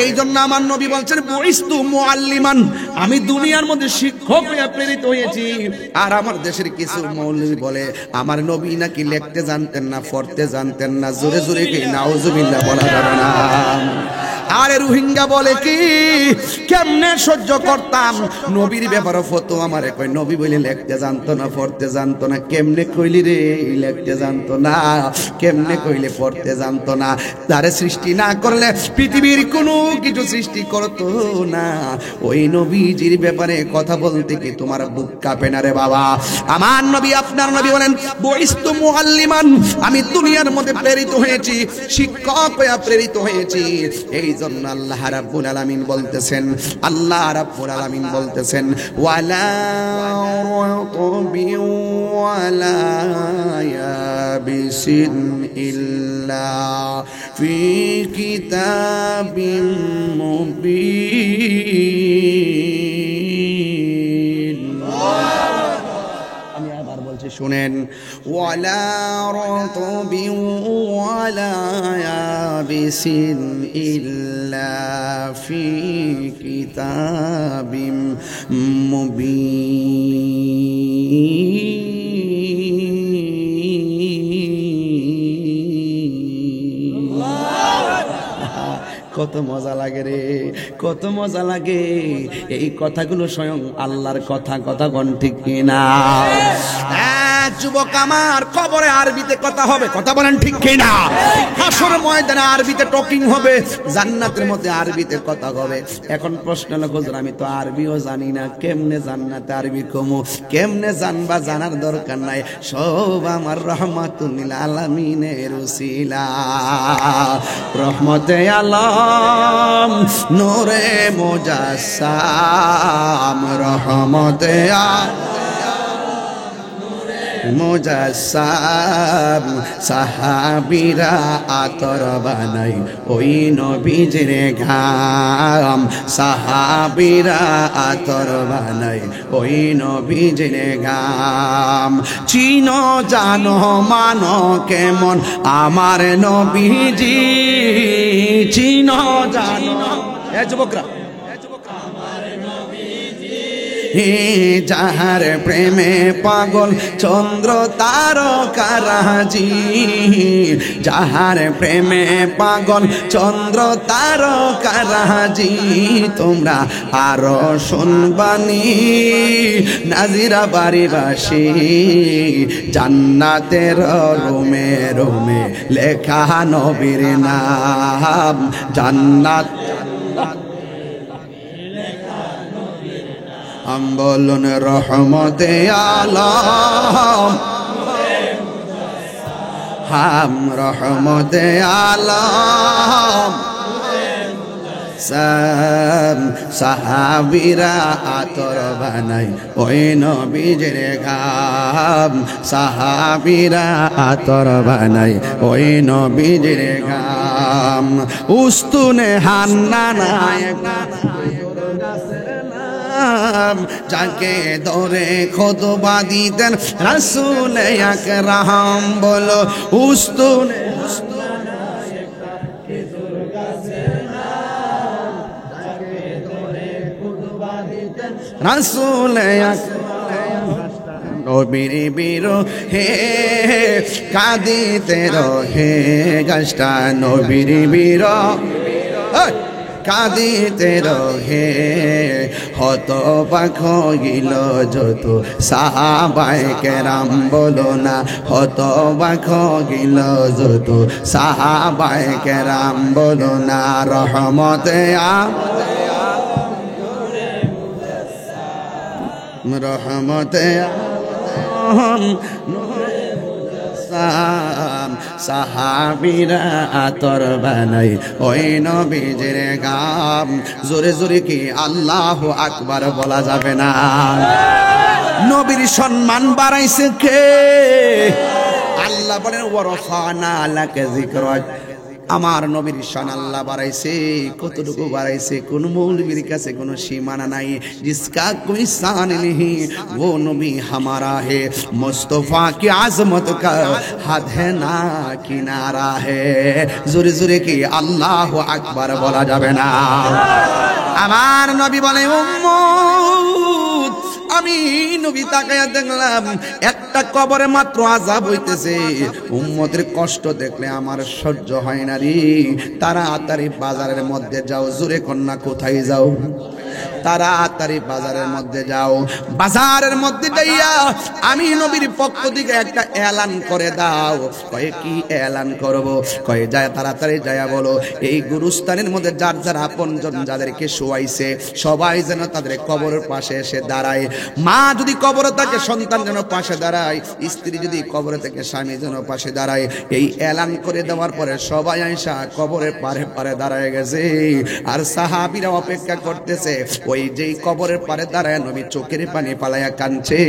এই জন্য আমার নবী বলছেন বুইস্তু মুআল্লিমান, আমি দুনিয়ার মধ্যে শিক্ষক হয়ে প্রেরিত হয়েছি। আর আমার দেশের কিছু মৌলবি বলে আমার নবী নাকি লিখতে জানতেন না, পড়তে জানতেন না। জোরে জোরে কি নাউজুবিল্লাহ বলা যাবে না? আরে রোহিঙ্গা বলে কি কেমনে সহ্য করতাম নবীর ব্যাপারে ফতো আমারে কই নবী বলে লিখতে জানতো না, পড়তে জানতো না। কেমনে কইলি রে লিখতে জানতো না, কেমনে কইলে পড়তে জানতো না? তারে সৃষ্টি না করলে পৃথিবীর কোনো কিছু সৃষ্টি করতো না। ওই নবীজির ব্যাপারে কথা বলতে কি তোমার বুক কাঁপে না রে বাবা? আমার নবী আপনার নবী বলেন বুইস্তু মুআল্লিমান, আমি দুনিয়ার মধ্যে প্রেরিত হয়েছি, শিক্ষক হয়ে প্রেরিত হয়েছি। এই জন্য আল্লাহ রাব্বুল আলামিন বলতেছেন, আল্লাহ রাব্বুল আলামিন বলতেছেন ওয়ালা রাতবি ওয়ালা ইয়াবিসিন ইল্লা ফি কিতাবিম মুবিন। আমি আবার বলছি শুনেন, ওয়ালা রাতবি ওয়ালা ইয়াবিসিন ইল্লা ফি কিতাবিম মুবিন। কত মজা লাগে রে, কত মজা লাগে। এই কথাগুলো স্বয়ং আল্লাহর কথা, কথা কোন ঠিক কিনা? যুবক আমার, কবরে আরবিতে কথা হবে, কথা বলেন ঠিক কিনা? হাসর ময়দানে আরবিতে টকিং হবে, জান্নাতের মধ্যে আরবিতে কথা হবে। এখন প্রশ্ন হলো হুজুর আমি তো আরবিও জানি না, কেমনে জান্নাতে আরবি কমু? কেমনে জানবা? জানার দরকার নাই, সব আমার রহমাতুল লিল আলামিনের উসিলা। রহমতে আলম নূরে মুজাসসাম, রহমতে মুজাসসাম। সাহাবীরা আতর বানাই ওই নবীজির ঘাম, সাহাবীরা আতর বানাই ওই নবীজির ঘাম। চিনো জানো মানো কেমন আমার নবীজি, চিনো জানো। এ যুবকরা, যাহার প্রেমে পাগল চন্দ্র তারকারাজি, যাহার প্রেমে পাগল চন্দ্র তারকারাজি। তোমরা আরো শুনবানি নাজিরা বাড়িবাসী, জান্নাতের রুমে রুমে লেখা নবীর নাম, জান্নাত বলুন রহমতে আলম, হাম রহমতে আলম। সাহাবীরা আতর বানাই ওই নবীজির ঘাম, সাহাবীরা আতর বানাই ওই নবীজির ঘাম। উস্তুনে হান্নানায় যাকে ধরে খুতবা দিতেন রাসূল আকরাম, বলো উস্তুনে রাসূল আকরাম। নবীর বিরহে কাঁদিতে রহে গাছটা, নবীর বিরহে কাঁদিতে রহে। হতবাক হইল যত সাহাবায়ে কেরাম, বলো না হতবাক হইল যত সাহাবায়ে কেরাম, বলো না রহমতে রহমতে সালাম সাহাবীরা আতর বানাই ওই নবীজির গাম জোরে জোরে কি আল্লাহু আকবার বলা যাবে না নবীর সম্মান বাড়াইছে কে আল্লাহ বলেন ওয়ারফানা লাকা যিকরাক আমার নবীর শান আল্লাহ বাড়াইছে কতটুকু বাড়াইছে কোন মৌলবীর কাছে কোনো সীমানা নাই जिसका कोई शान नहीं वो नबी हमारा है मुस्तफा की आजमत का हद है ना किनारा है जोरे जोरे की अल्लाहु আকবার বলা যাবে না আমার নবী বলে উম্মত আমি নবী তাকায়া দেখলাম একটা কবরে মাত্র আযাব হইতেছে উম্মতের কষ্ট দেখলে আমার সহ্য হয় না রে তাড়াতাড়ি বাজারের মধ্যে যাও জোরে কন্যা কোথায় যাও তাড়াতাড়ি বাজারের মধ্যে যাও বাজারের মধ্যে যাইয়া আমি নবীর পক্ষ থেকে একটা এলান করে দাও কয়ে কি এলান করব কয়ে যায় তাড়াতাড়ি যায়া বলো এই গুরুস্থানের মধ্যে যার যার আপনজন যাদেরকে শোয়াইছে সবাই যেন তাদের কবরের পাশে এসে দাঁড়ায় মা যদি কবরে থাকে সন্তান যেন পাশে দাঁড়ায় স্ত্রী যদি কবরে থাকে স্বামী যেন পাশে দাঁড়ায় এই এলান করে দেওয়ার পরে সবাই আইসা কবরের পারে পারে দাঁড়ায় গেছে আর সাহাবীরা অপেক্ষা করতেছে ওই যেই কবরের পারে দাঁড়ায় নবী চোখের পানি পালায়া কাঁদছে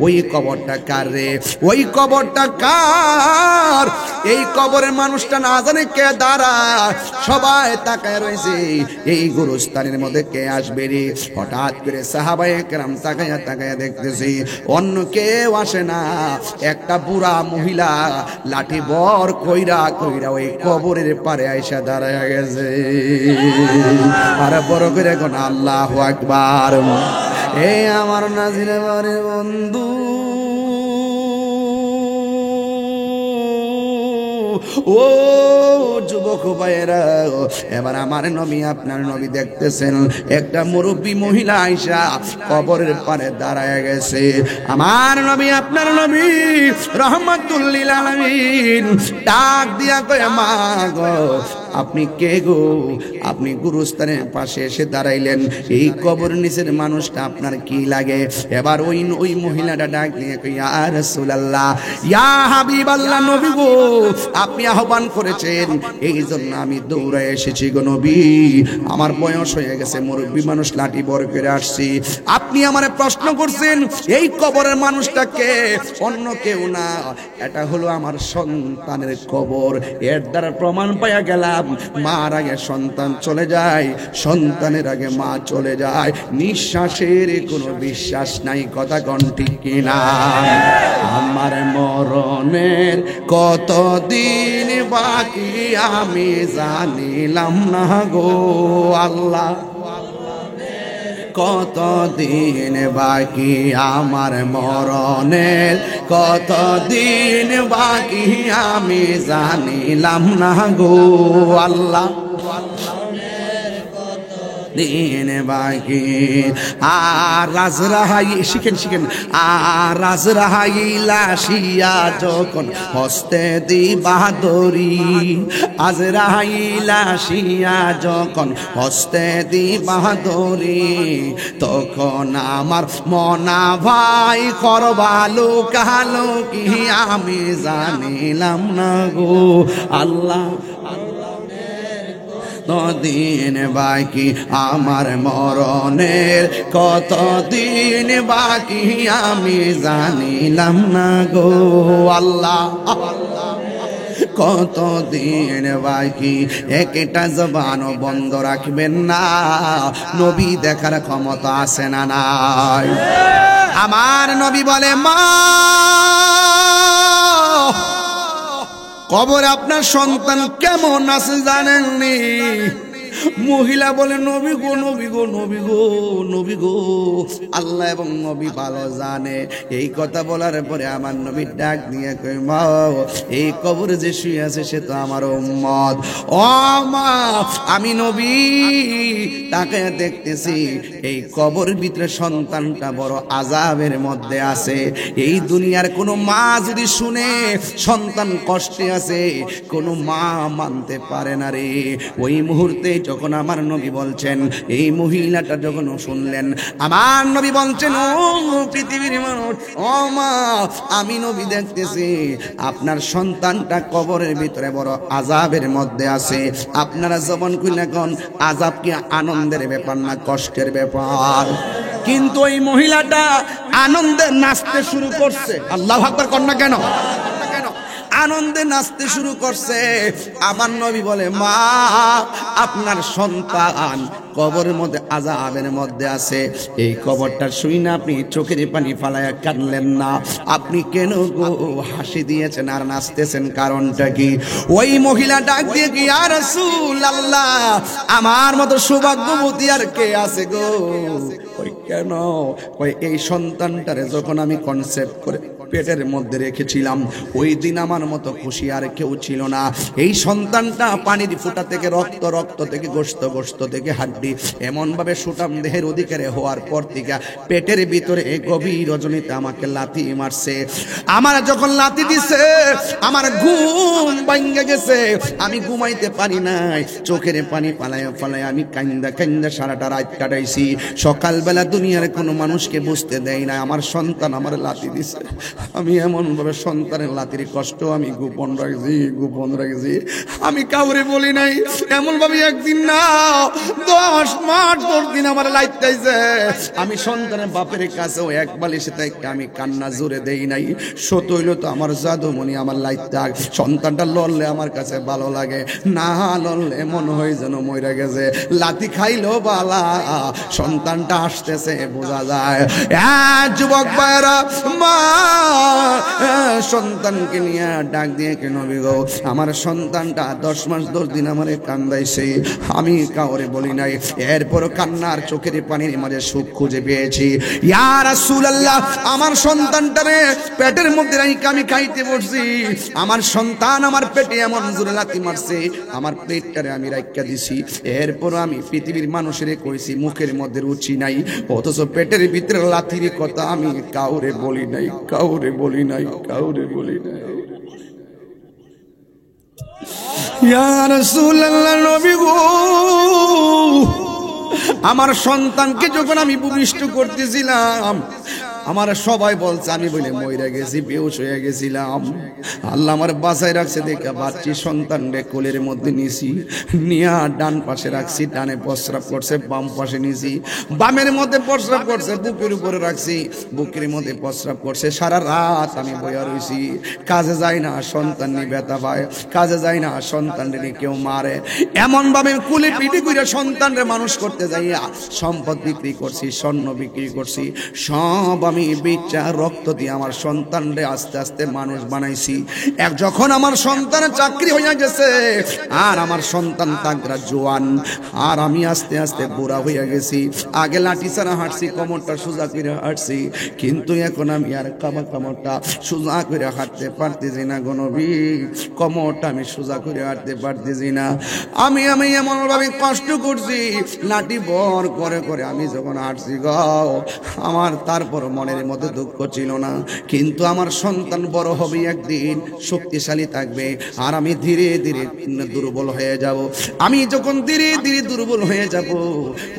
ওই কবরটা কার রে ওই কবরটা কার এই কবরের মানুষটা না জানে কে দাঁড়ায় সবাই তাকায় রয়েছে এই গুরুস্থানের মধ্যে কে আসবে রে হঠাৎ করে সাহাবায়ে কেরাম তাকায়া তাকায়া দেখতেছি অন্য কেউ আসে না একটা বুড়া মহিলা লাঠি বর কইরা কইরা ওই কবরের পারে আইসা দাঁড়ায় গেছে আর বড় করে কোন আল্লাহু আকবার এ আমার নাজিরে বারে বন্ধু ও যুবক ভাইয়েরা এবার আমার নবী আপনার নবী দেখতেছেন একটা মুরব্বী মহিলা আয়েশা কবরের পারে দাঁড়ায় গেছে আমার নবী আপনার নবী রহমাতুল লিল আলামিন ডাক দিয়া কয় মা গো আপনি কে গো আপনি গুরুস্থানের পাশে এসে দাঁড়াইলেন এই কবর নিচের মানুষটা আপনার কি লাগে এবার ওই মহিলাটা ডাক দিয়ে কই ইয়া রাসূলুল্লাহ ইয়া হাবিবাল্লাহ নবী গো আপনি আহ্বান করেছেন এই জন্য আমি দৌড়ে এসেছি গো নবী আমার বয়স হয়ে গেছে মুরব্বী মানুষ লাঠি বর করে আসছি আপনি আমারে প্রশ্ন করছেন এই কবরের মানুষটাকে অন্য কেউ না এটা হলো আমার সন্তানের কবর এর দ্বারা প্রমাণ পাইয়া গেলাম মার আগে সন্তান চলে যায় সন্তানের আগে মা চলে যায় নিঃশ্বাসের কোনো বিশ্বাস নাই কথা কোন ঠিক কিনা আমার মরণের কতদিন বাকি আমি জানিলাম না গো আল্লাহ কতদিন বাকি আমার মরণের কতদিন বাকি আমি জানিলাম না গো আল্লাহ দিন বাকি আর রাজরাহাই শিখেন আর রাজরাহাই লাশিয়া যখন হস্তে দিবা দড়ি আজরাহাই লাশিয়া যখন হস্তে দিবা দড়ি তখন আমার মনা ভাই করবালো কালো কি আমি জানিলাম না গো আল্লাহ কতদিন বাকি আমার মরণের কতদিন বাকি আমি জানিলাম না গো আল্লাহ কতদিন বাকি একটা জবান বন্ধ রাখবেন না নবী দেখার ক্ষমতা আছে না নাই আমার নবী বলে মা কবরে আপনার সন্তান কেমন আছে জানেননি মহিলা বলে নবী গো নবী গো নবী গো নবী গো আল্লাহ এবং নবী ভালো জানে এই কথা বলার পরে আমার নবী ডাক দিয়ে কই মা এই কবরে যে শুয়ে আছে সে তো আমার উম্মত ও মা আমি নবী তাকে দেখতেছি এই কবরের ভিতরে সন্তানটা বড় আযাবের মধ্যে আছে এই দুনিয়ার কোনো মা যদি শুনে সন্তান কষ্টে আছে কোনো মা মানতে পারে না রে ওই মুহূর্তে যখন আমার নবী বলছেন, এই মহিলাটা যখন শুনলেন, আমার নবী বলছেন, ও পৃথিবীর মানুষ, ও মা, আমি নবী দেখতেছি আপনার সন্তানটা কবরের ভিতরে বড় আযাবের মধ্যে আছে। আপনারা জবান খুলে কোন আযাব কি আনন্দের ব্যাপার না কষ্টের ব্যাপার? কিন্তু ওই মহিলাটা আনন্দে নাচতে শুরু করছে। আল্লাহু আকবার কন্যা কেন? আনন্দে নাচতে শুরু করছে। আমার নবী বলে, মা, আপনার সন্তান কবরের মধ্যে আযাবের মধ্যে আছে। এই কবরটা শুই না আপনি চোখের পানি ফালায়া কাঁদলেন না, আপনি কেন গো হাসি দিয়েছেন আর নাচতেছেন, কারণটা কি? ওই মহিলা ডাক দিয়ে কি, ইয়া রাসূলুল্লাহ, আমার মতো সৌভাগ্যবতী আর কে আছে গো? ওই কেন? ওই এই সন্তানটারে যখন আমি কনসেপ্ট করে পেটের মধ্যে রেখেছিলাম, ওই দিন আমার মতো খুশি আর কেউ ছিল না। এই সন্তানটা পানির ফোঁটা থেকে রক্ত, রক্ত থেকে গোশত, গোশত থেকে হাড্ডি, এমন ভাবে সুটাম দেহের অধিকারে হওয়ার পর থেকে পেটের ভিতরে গভীর রজনীতে আমাকে লাথি মারছে। আমার যখন লাথি দিছে, আমার ঘুম ভাঙে গেছে, আমি ঘুমাইতে পারি নাই, চোখের পানি পালায় পালায় আমি কান্দা কান্দা সারাটা রাত কাটাইছি। সকালবেলা দুনিয়ার কোনো মানুষকে বুঝতে দেয় না আমার সন্তান আমার লাথি দিছে। আমি এমন ভাবে সন্তানের লাথির কষ্ট আমি গোপন রাখছি, আমি কাউরে বলি নাই। এমন ভাবে একদিন না 10 মাস 10 দিন আমার লাইতাইছে। আমি সন্তানের বাপের কাছেও এক বালিশে থেকে আমি কান্না জোরে দেই নাই। সত হইল তো আমার জাদুমণি আমার লাইতা, সন্তানটা লড়লে আমার কাছে ভালো লাগে, না লড়লে মনে হয় যেন মইরা গেছে। লাথি খাইলো বালা, সন্তানটা আসতেছে বোঝা যায়। যুবক ভাইরা, মা সন্তানকে নিয়ে ডাক দিয়ে, কেন গো আমার সন্তানটা 10 মাস 10 দিন আমারে কান্দাইছে, আমি কাউরে বলি নাই। এরপর কান্নার চোখের পানির মাঝে সুখ খুঁজে পেয়েছি। ইয়া রাসূলুল্লাহ, আমার সন্তানটারে পেটের মধ্যে রাইখা আমি খাইতে বসছি, আমার সন্তান আমার পেটে এমন জোরে লাথি মারছে, আমার পেটটারে আমি রাইখা দিছি। এরপর আমি পৃথিবীর মানুষের কইছি মুখের মধ্যে রুচি নাই, অথচ পেটের ভিতরে লাথির কথা আমি কাউরে বলি নাই, কাউরে বলি নাই, কাউরে বলি নাই। ইয়া রাসূলুল্লাহ, নবী গো, আমার সন্তানকে যখন আমি ভূমিষ্ঠ করতেছিলাম, আমার সবাই বলছে আমি বলে মইরা গেছি, বেহুশ হয়ে গেছিলাম। আল্লাহ আমার বাঁচায় রাখছে দেখা বাচ্চি সন্তান রে কোলের মধ্যে নিছি, নিয়া ডান পাশে রাখছি, ডানে প্রস্রাব করছে, বাম পাশে নিছি, বামের মধ্যে প্রস্রাব করছে, বুকের উপরে রাখছি, বুকের মধ্যে প্রস্রাব করছে। সারা রাত আমি বইয়া রইছি, কাজে যাই না, সন্তান নিয়ে ব্যথা পায়, কাজে যাই না, সন্তান নিয়ে কেউ মারে। এমন ভাবে কুলে পিটি করে সন্তান রে মানুষ করতে যাইয়া সম্পদ বিক্রি করছি, স্বর্ণ বিক্রি করছি, সব আমি বেচা রক্ত দিয়ে আমার সন্তানরে আস্তে আস্তে মানুষ বানাইছি। যখন আমার সন্তানের চাকরি হইয়া গেছে, আর আমার সন্তান তাগরা জোয়ান, আর আমি আস্তে আস্তে বুড়া হইয়া গেছি। আগে লাঠি ছাড়া হাঁটছি, কোমরটা সোজা করে হাঁটছি, কিন্তু এখন আমি আর কোমরটা সোজা করে হাঁটতে পারতেছি না গো নবী, কোমরটা আমি সোজা করে হাঁটতে পারতেছি না। আমি এমন ভাবে কষ্ট করছি, লাঠি বর করে করে আমি যখন হাঁটছি গো, আমার তারপর মনের মধ্যে দুঃখ ছিল না, কিন্তু আমার সন্তান বড় হবে একদিন, শক্তিশালী থাকবে, আর আমি ধীরে ধীরে দুর্বল হয়ে যাব। আমি যখন ধীরে ধীরে দুর্বল হয়ে যাব,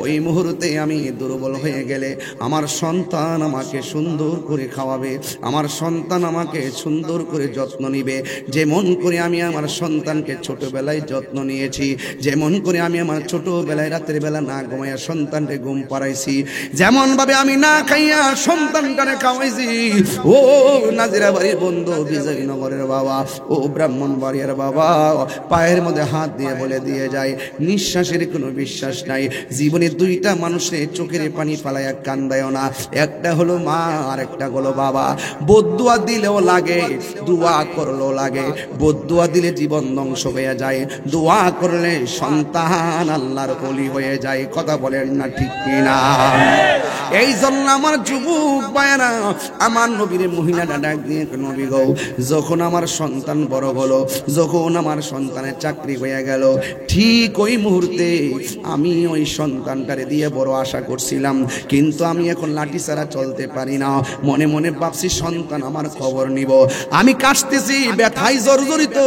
ওই মুহূর্তে আমি দুর্বল হয়ে গেলে আমার সন্তান আমাকে সুন্দর করে খাওয়াবে, আমার সন্তান আমাকে সুন্দর করে যত্ন নিবে। যেমন করে আমি আমার সন্তানকে ছোটবেলায় যত্ন নিয়েছি, যেমন করে আমি আমার ছোটবেলায় রাতের বেলা না ঘুমাইয়া সন্তানকে ঘুম পাড়াইছি, যেমন ভাবে আমি না খাইয়া সন্তানটারে খাওয়াইছি। ও নাজিরা বাড়ির বন্ধু, বিজয়নগরের বাবা, ও ব্রাহ্মণবাড়িয়ার বাবা, পায়ের মধ্যে হাত দিয়ে বলে দিয়ে যায়, নিঃশ্বাসের কোনো বিশ্বাস নাই। জীবনে দুইটা মানুষের চোখের পানি ফালাইয়া কান্দায় না, একটা হলো মা আর একটা হলো বাবা। বদদুয়া দিলেও লাগে, দোয়া করলেও লাগে। বদদুয়া দিলে জীবন ধ্বংস হয়ে যায়, দোয়া করলে সন্তান আল্লাহর ওলি হয়ে যায়। কথা বলেন না ঠিক কিনা? এই জন্য আমার যুবক ভাইরা আমার নবীর মহিলাটা ডাক দিয়ে, নবী গো, যখন আমার সন্তান বড় হলো, যখন আমার সন্তানের চাকরি হয়ে গেল, ঠিক ওই মুহূর্তে আমি ওই সন্তানটারে দিয়ে বড় আশা করছিলাম, কিন্তু আমি এখন লাঠি ছাড়া চলতে পারি না। মনে মনে ভাবছি সন্তান আমার খবর নিব, আমি কাশতেছি, ব্যথায় জর্জরিত,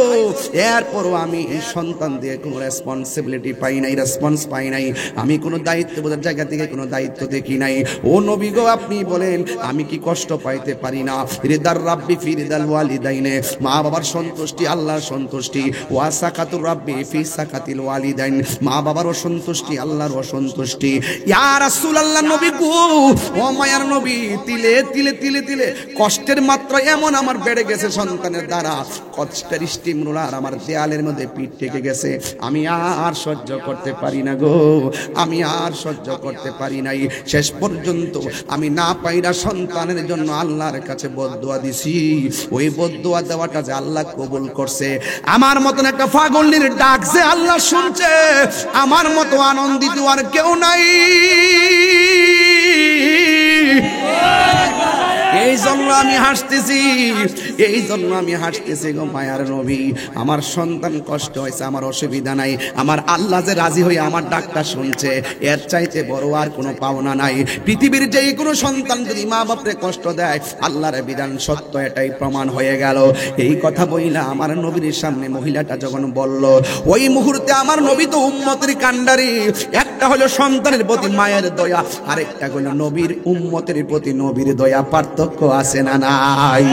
এরপরও আমি এই সন্তান দিয়ে কোনো রেসপন্সিবিলিটি পাই নাই, রেসপন্স পাই নাই, আমি কোনো দায়িত্ব বোঝার জায়গা থেকে কোনো দায়িত্ব দেখি নাই। ও নবী গো, আপনি বলেন আমি কি কষ্ট পাইতে পারি না? রিদার রাব্বি ফি রিদাল ওয়ালিদাইনে, মা বাবার সন্তুষ্টি আল্লাহর সন্তুষ্টি, ওয়া সাকাতুর রাব্বি ফি সাকাতিল ওয়ালিদাইন, মা বাবার অসন্তুষ্টি আল্লাহর অসন্তুষ্টি। ইয়া রাসূলুল্লাহ, নবী গো, ও মায়ার নবী, তিলে তিলে তিলে তিলে কষ্টের মাত্রা এমন আমার বেড়ে গেছে সন্তানের দ্বারা, কষ্টের স্টিম রোলার আমার দেয়ালের মধ্যে পিঠ ঠেকে গেছে, আমি আর সহ্য করতে পারি না গো, আমি আর সহ্য করতে পারি নাই। শেষ পর্যন্ত আমি না পাইরা সন্তানের জন্য আল্লাহর কাছে বদদুয়া দিছি। ওই বদদুয়া দেওয়াটা যে আল্লাহ কবুল করছে, আমার মতন একটা পাগলের ডাক যে আল্লাহ শুনছে, আমার মতো আনন্দিত আর কেউ নাই। এই জন্য আমি হাসতেছি, এই জন্য আমি হাসতেছি গো মায়ার নবী। আমার সন্তান কষ্ট হয়েছে, আমার অসুবিধা নাই, আমার আল্লাহ যে রাজি হয়ে আমার ডাকটা শুনছে, এর চাইতে বড় আর কোনো পাওনা নাই। পৃথিবীর যে কোনো সন্তান যদি মা বাপরে কষ্ট দেয়, আল্লাহর বিধান সত্য, এটাই প্রমাণ হয়ে গেল। এই কথা বইলা আমার নবীর সামনে মহিলাটা যখন বলল, ওই মুহূর্তে আমার নবী তো উম্মতের কান্ডারি। একটা হলো সন্তানের প্রতি মায়ের দয়া, আরেকটা হলো নবীর উম্মতের প্রতি নবীর দয়া। পার্থক্য আছে না নাই?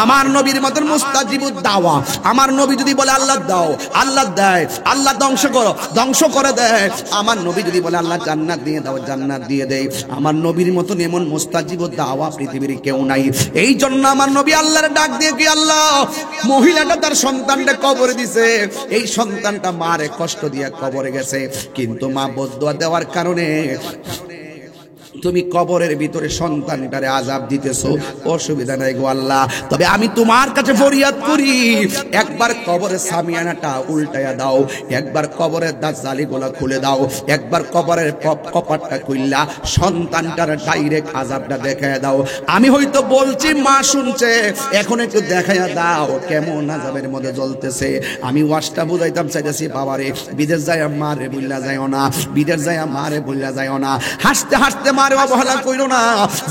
আমার নবীর মতন মুস্তাজিবুদ দাওয়া, আমার নবী যদি বলে আল্লাহ দাও, আল্লাহ দেয়, আল্লাহ ধ্বংস করো, ধ্বংস করে দেয়। আমার নবী যদি বলে আল্লাহ জান্নাত দিয়ে দাও, জান্নাত দিয়ে দেয়। আমার নবীর মতন এমন মুস্তাজিবুদ দাওয়া পৃথিবীর কেউ নাই। এই জন্য আমার নবী আল্লাহর ডাক দিয়ে কি, আল্লাহ, মহিলাটা তার সন্তানটা কবরে দিছে, এই সন্তানটা মারে কষ্ট দিয়ে কবরে গেছে, কিন্তু মা বদদুয়া দেওয়ার কারণে তুমি কবরের ভিতরে সন্তানটারে আযাব দিতেছো, অসুবিধা নাই গো আল্লাহ, তবে আমি তোমার কাছে ফরিয়াদ করি, একবার কবরের সামিয়ানাটা উল্টায়া দাও, একবার কবরের দাজ্জালিগুলা খুলে দাও, একবার কবরের কপাটটা খুললা সন্তানটার ডাইরেক্ট আযাবটা দেখায়া দাও। আমি হয়তো বলছি, মা শুনছে, এখন একটু দেখায়া দাও কেমন আযাবের মধ্যে জ্বলতেছে। আমি ওয়াজটা বুঝাইতাম চাইতেছি, বাবারে বিদেশ যায় মারে বললা যায়ও না, বিদেশ যায় মারে বললা যায়ও না, হাসতে হাসতে মারে অবহেলা কইরো না।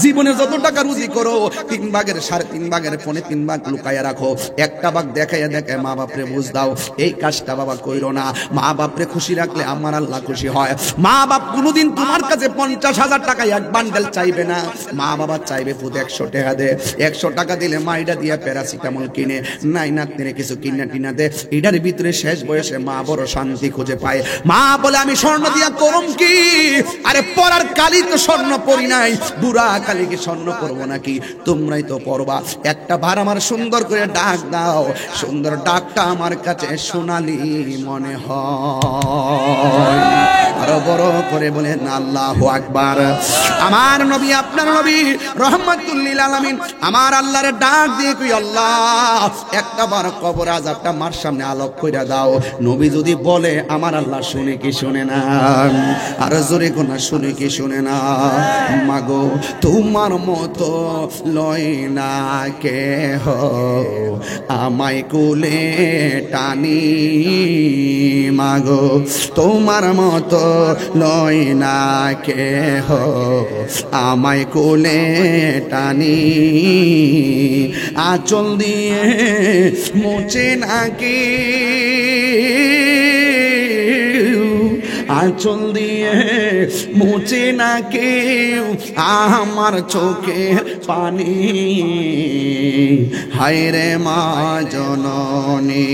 জীবনে যত টাকা রুজি করো, 3 ভাগের 3.5 ভাগের 3 ভাগ লুকায়া রাখো, একটা ভাগ দেখাইয়া দেখায় মা বাপরে বুঝ দাও। এই কাজটা বাবা কইরো না। মা বাপরে খুশি রাখলে আমার আল্লাহ খুশি হয়। মা বাপ কোনোদিন তোমার কাছে 50,000 টাকা এক বান্ডেল চাইবে না, মা বাবা চাইবে পুত 100 টাকা দে। 100 টাকা দিলে মাইডা দিয়া প্যারাসিটামল কিনে, নাই নাতনিরে কিছু কিনা টিনা দে। এটার ভিতরে শেষ বয়সে মা বড় শান্তি খুঁজে পায়। মা বলে আমি স্বর্ণ দিয়া করম কি? আরে পরার কালি তো স্বর্ণ পরি নাই, বুড়া কালিকে স্বর্ণ করবো নাকি? তোমরাই তো পরবা। একটা বার আমার সুন্দর করে ডাক দাও, সুন্দর ডাকটা আমার কাছে সোনালি মনে হয়। আরো বড় করে বলেন আল্লাহু আকবার। আমার নবী, আপনার নবী রহমাতুল লিল আলামিন আমার আল্লাহরে ডাক দিয়ে কই, আল্লাহ একটা বার কবর আযাবটা আমার সামনে আলোক কইরা দাও। নবী যদি বলে আমার আল্লাহ শুনে কি শুনে না? আর জোরে কোনা শুনে কি শুনে না? মাগো তোমার মতো লয় না কেহ আমায় কোলে টানি, মাগো তোমার মতো লয় না কেহ আমায় কোলে টানি, আঁচল দিয়ে মুছে নাকি, আঁচল দিয়ে মুছে না কেউ আমার চোখের পানি। হায় রে মা জননী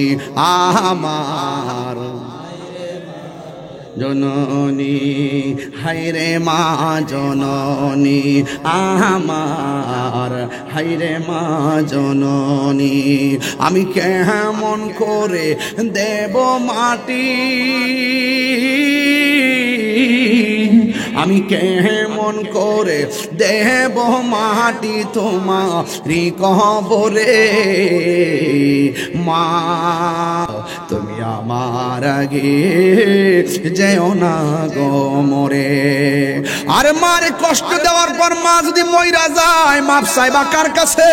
আমার জননী, হায় রে মা জননী আমার, হায় রে মা জননী। আমি কেমন করে দেব মাটি, আমি কেমন করে দেব মাটি তোমারি কবরে, মা তুমি আমার আগে যেও না গো মরে। আর মারে কষ্ট দেওয়ার পর মা যদি মইরা যায় মাপ চাইবা কার কাছে?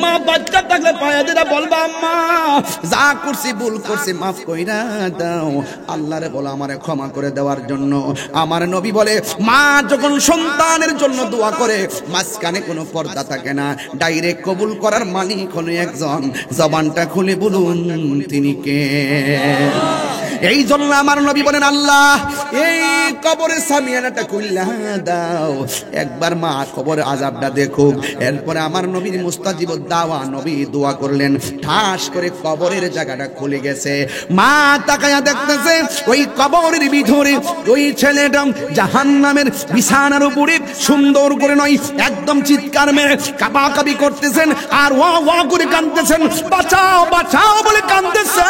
মা বাচ্চা থাকলে পায়া দিরা বলবা আম্মা যা করছি ভুল করছি মাফ কইরা দাও। আল্লাহরে বলো আমারে ক্ষমা করে দেওয়ার জন্য। আমার নবী বলে মা যখন সন্তানের জন্য দোয়া করে মাঝখানে কোনো পর্দা থাকে না, ডাইরেক্ট কবুল করার মালিক হলো একজন। জবানটা খুলে বলুন তিনি কে? এই জন্য আমার নবী বলেন আল্লাহ এই কবরের সামিয়ানাটা খুললা দাও, একবার মা কবরের আযাবটা দেখুক। এরপরে আমার নবীর মুস্তাজিব দাওয়া নবী দোয়া করলেন, ঠাস করে কবরের জায়গাটা খুলে গেছে। মা তাকায়া দেখতেছে ওই কবরের ভিতরে ওই ছেলেটা জাহান্নামের বিছানার উপরে সুন্দর করে নয় একদম চিৎকার মেরে কাঁপাকাঁপি করতেছেন আর ওয়া ওয়া করে কাঁদতেছেন, বাঁচাও বাঁচাও বলে কাঁদতেছে।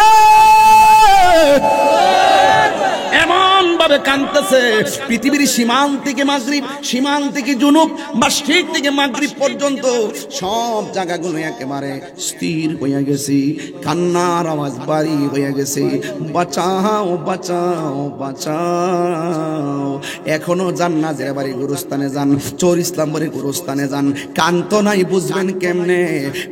এমন ভাবে কাঁদতেছে পৃথিবীর সীমান্ত থেকে মাগরিব, সীমান্ত থেকে জুনুব, মাশরিক থেকে মাগরিব পর্যন্ত সব জায়গাগুলো একেবারে স্থির হয়ে গেছে, কান্নার আওয়াজ বাড়ি হয়ে গেছে। বাঁচাও বাঁচাও বাঁচাও। এখনো যান না যে বাড়ি গুরুস্থানে যান, চোর ইসলাম বাড়ি গুরুস্থানে যান, কান্ত নাই বুঝবেন কেমনে।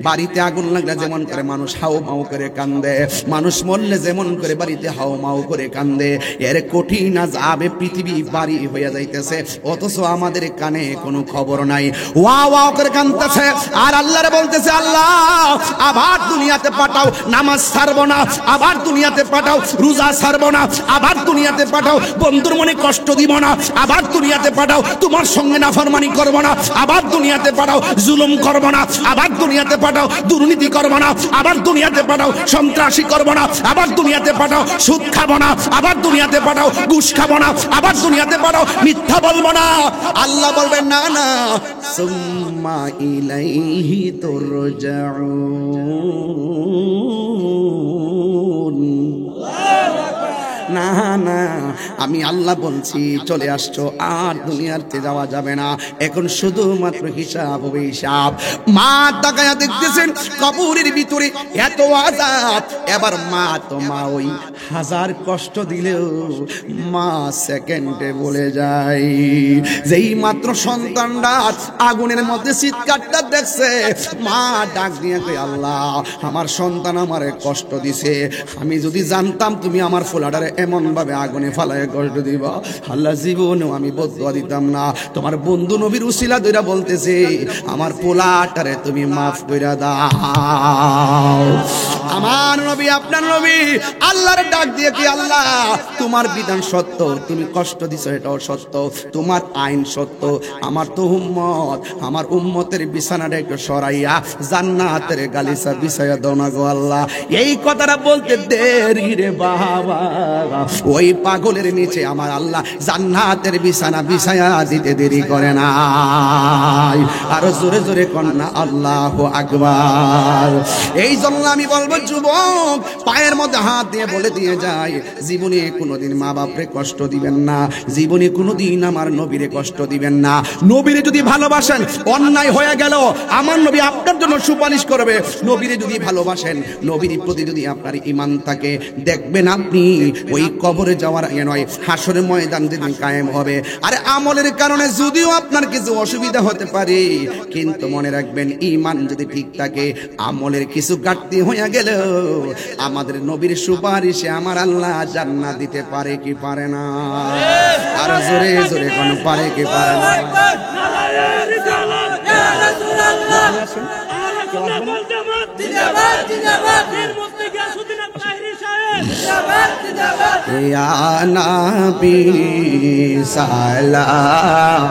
বাড়িতে আগুন লাগলে যেমন করে মানুষ হাও মাও করে কান্দে, মানুষ মরলে যেমন করে বাড়িতে হাও মাও করে কান্দে, এর কঠিন আযাবে পৃথিবী বাড়ি হয়ে যাইতেছে, অথচ আমাদের কানে কোনো খবর নাই। ওয়া ওয়া করে কাঁদতেছে আর আল্লাহরে বলতেছে আল্লাহ আবার দুনিয়াতে পাঠাও, নামাজ ছাড়বো না, আবার দুনিয়াতে পাঠাও, রোজা ছাড়বো না, আবার দুনিয়াতে পাঠাও, বন্ধুর মনে কষ্ট দিব না, আবার দুনিয়াতে পাঠাও, তোমার সঙ্গে নাফরমানি করবো না, আবার দুনিয়াতে পাঠাও, জুলুম করবো না, আবার দুনিয়াতে পাঠাও, দুর্নীতি করবো না, আবার দুনিয়াতে পাঠাও, সন্ত্রাসী করবো না, আবার দুনিয়াতে পাঠাও, সুদ খাবো না, আবার দুনিয়াতে পাঠাও, ঘুষ খাবো না, আবার দুনিয়াতে পাঠাও, মিথ্যা বলবো না। আল্লাহ বলবেন না না, সুম্মা ইলাইহি তুরজাউন। না না আমি আল্লাহ বলছি চলে আসছো, আর দুনিয়াতে যাওয়া যাবে না, এখন শুধুমাত্র হিসাব হবে হিসাব। মা তাকায়া দেখতেছেন কবরের ভিতরে এত আযাব। এবার মা তো মা ওই হাজার কষ্ট দিলেও মা সেকেন্ডে বলে যায়। যেই মাত্র সন্তানটা আগুনের মধ্যে চিৎকারটা দেখছে মা ডাক দিয়ে কই আল্লাহ আমার সন্তান আমারে কষ্ট দিছে, আমি যদি জানতাম তুমি আমার ফোলাটারে এমন ভাবে আগুনে ফালায় কষ্ট দিবা আল্লাহ জীবনেও আমি বদদুয়া দিতাম না। তোমার বন্ধু নবীর উসিলা দইরা বলতেছে আমার পোলাটারে তুমি মাফ কইরা দাও। আমার নবী আপনার নবী আল্লাহর ডাক দিয়ে কি আল্লাহ তোমার বিধান সত্য, তুমি কষ্ট দিছো এটাও সত্য, তোমার আইন সত্য, আমার তো উম্মত, আমার উম্মতের বিছানাটা একটু সরাইয়া জান্নাতের গালিচা বিছাইয়া দাও না গো আল্লাহ। এই কথাটা বলতে দেরি রে বাবা, ওই পাগলের নিচে আমার আল্লাহ জান্নাতের বিছানা বিছায়া দিতে দেরি করে না। আরো জোরে জোরে কন্যা আল্লাহু আকবার। এই জন্য আমি বলবো যুবক পায়ের মধ্যে হাত দিয়ে বলে দিয়ে যায় জীবনে কোনোদিন মা বাপরে কষ্ট দিবেন না, জীবনে কোনোদিন আমার নবীরে কষ্ট দিবেন না। নবীরে যদি ভালোবাসেন অন্যায় হয়ে গেল আমার নবী আপনার জন্য সুপারিশ করবে। নবীরে যদি ভালোবাসেন, নবীর প্রতি যদি আপনার ঈমান থাকে, দেখবেন আপনি ওই কবরে যাওয়ার আগে নয় হাসরের ময়দান যেদিন কায়েম হবে। আরে আমলের কারণে যদিও আপনার কিছু অসুবিধা হতে পারে, কিন্তু মনে রাখবেন ঈমান যদি ঠিক থাকে, আমলের কিছু ঘাটতি হয়ে গেল আমাদের নবীর সুপারিশে আমার আল্লাহ জান্নাত দিতে পারে কি পারে না? আর জোরে জোরে কোন পারে কি পারে না? ইয়া নবী সালাম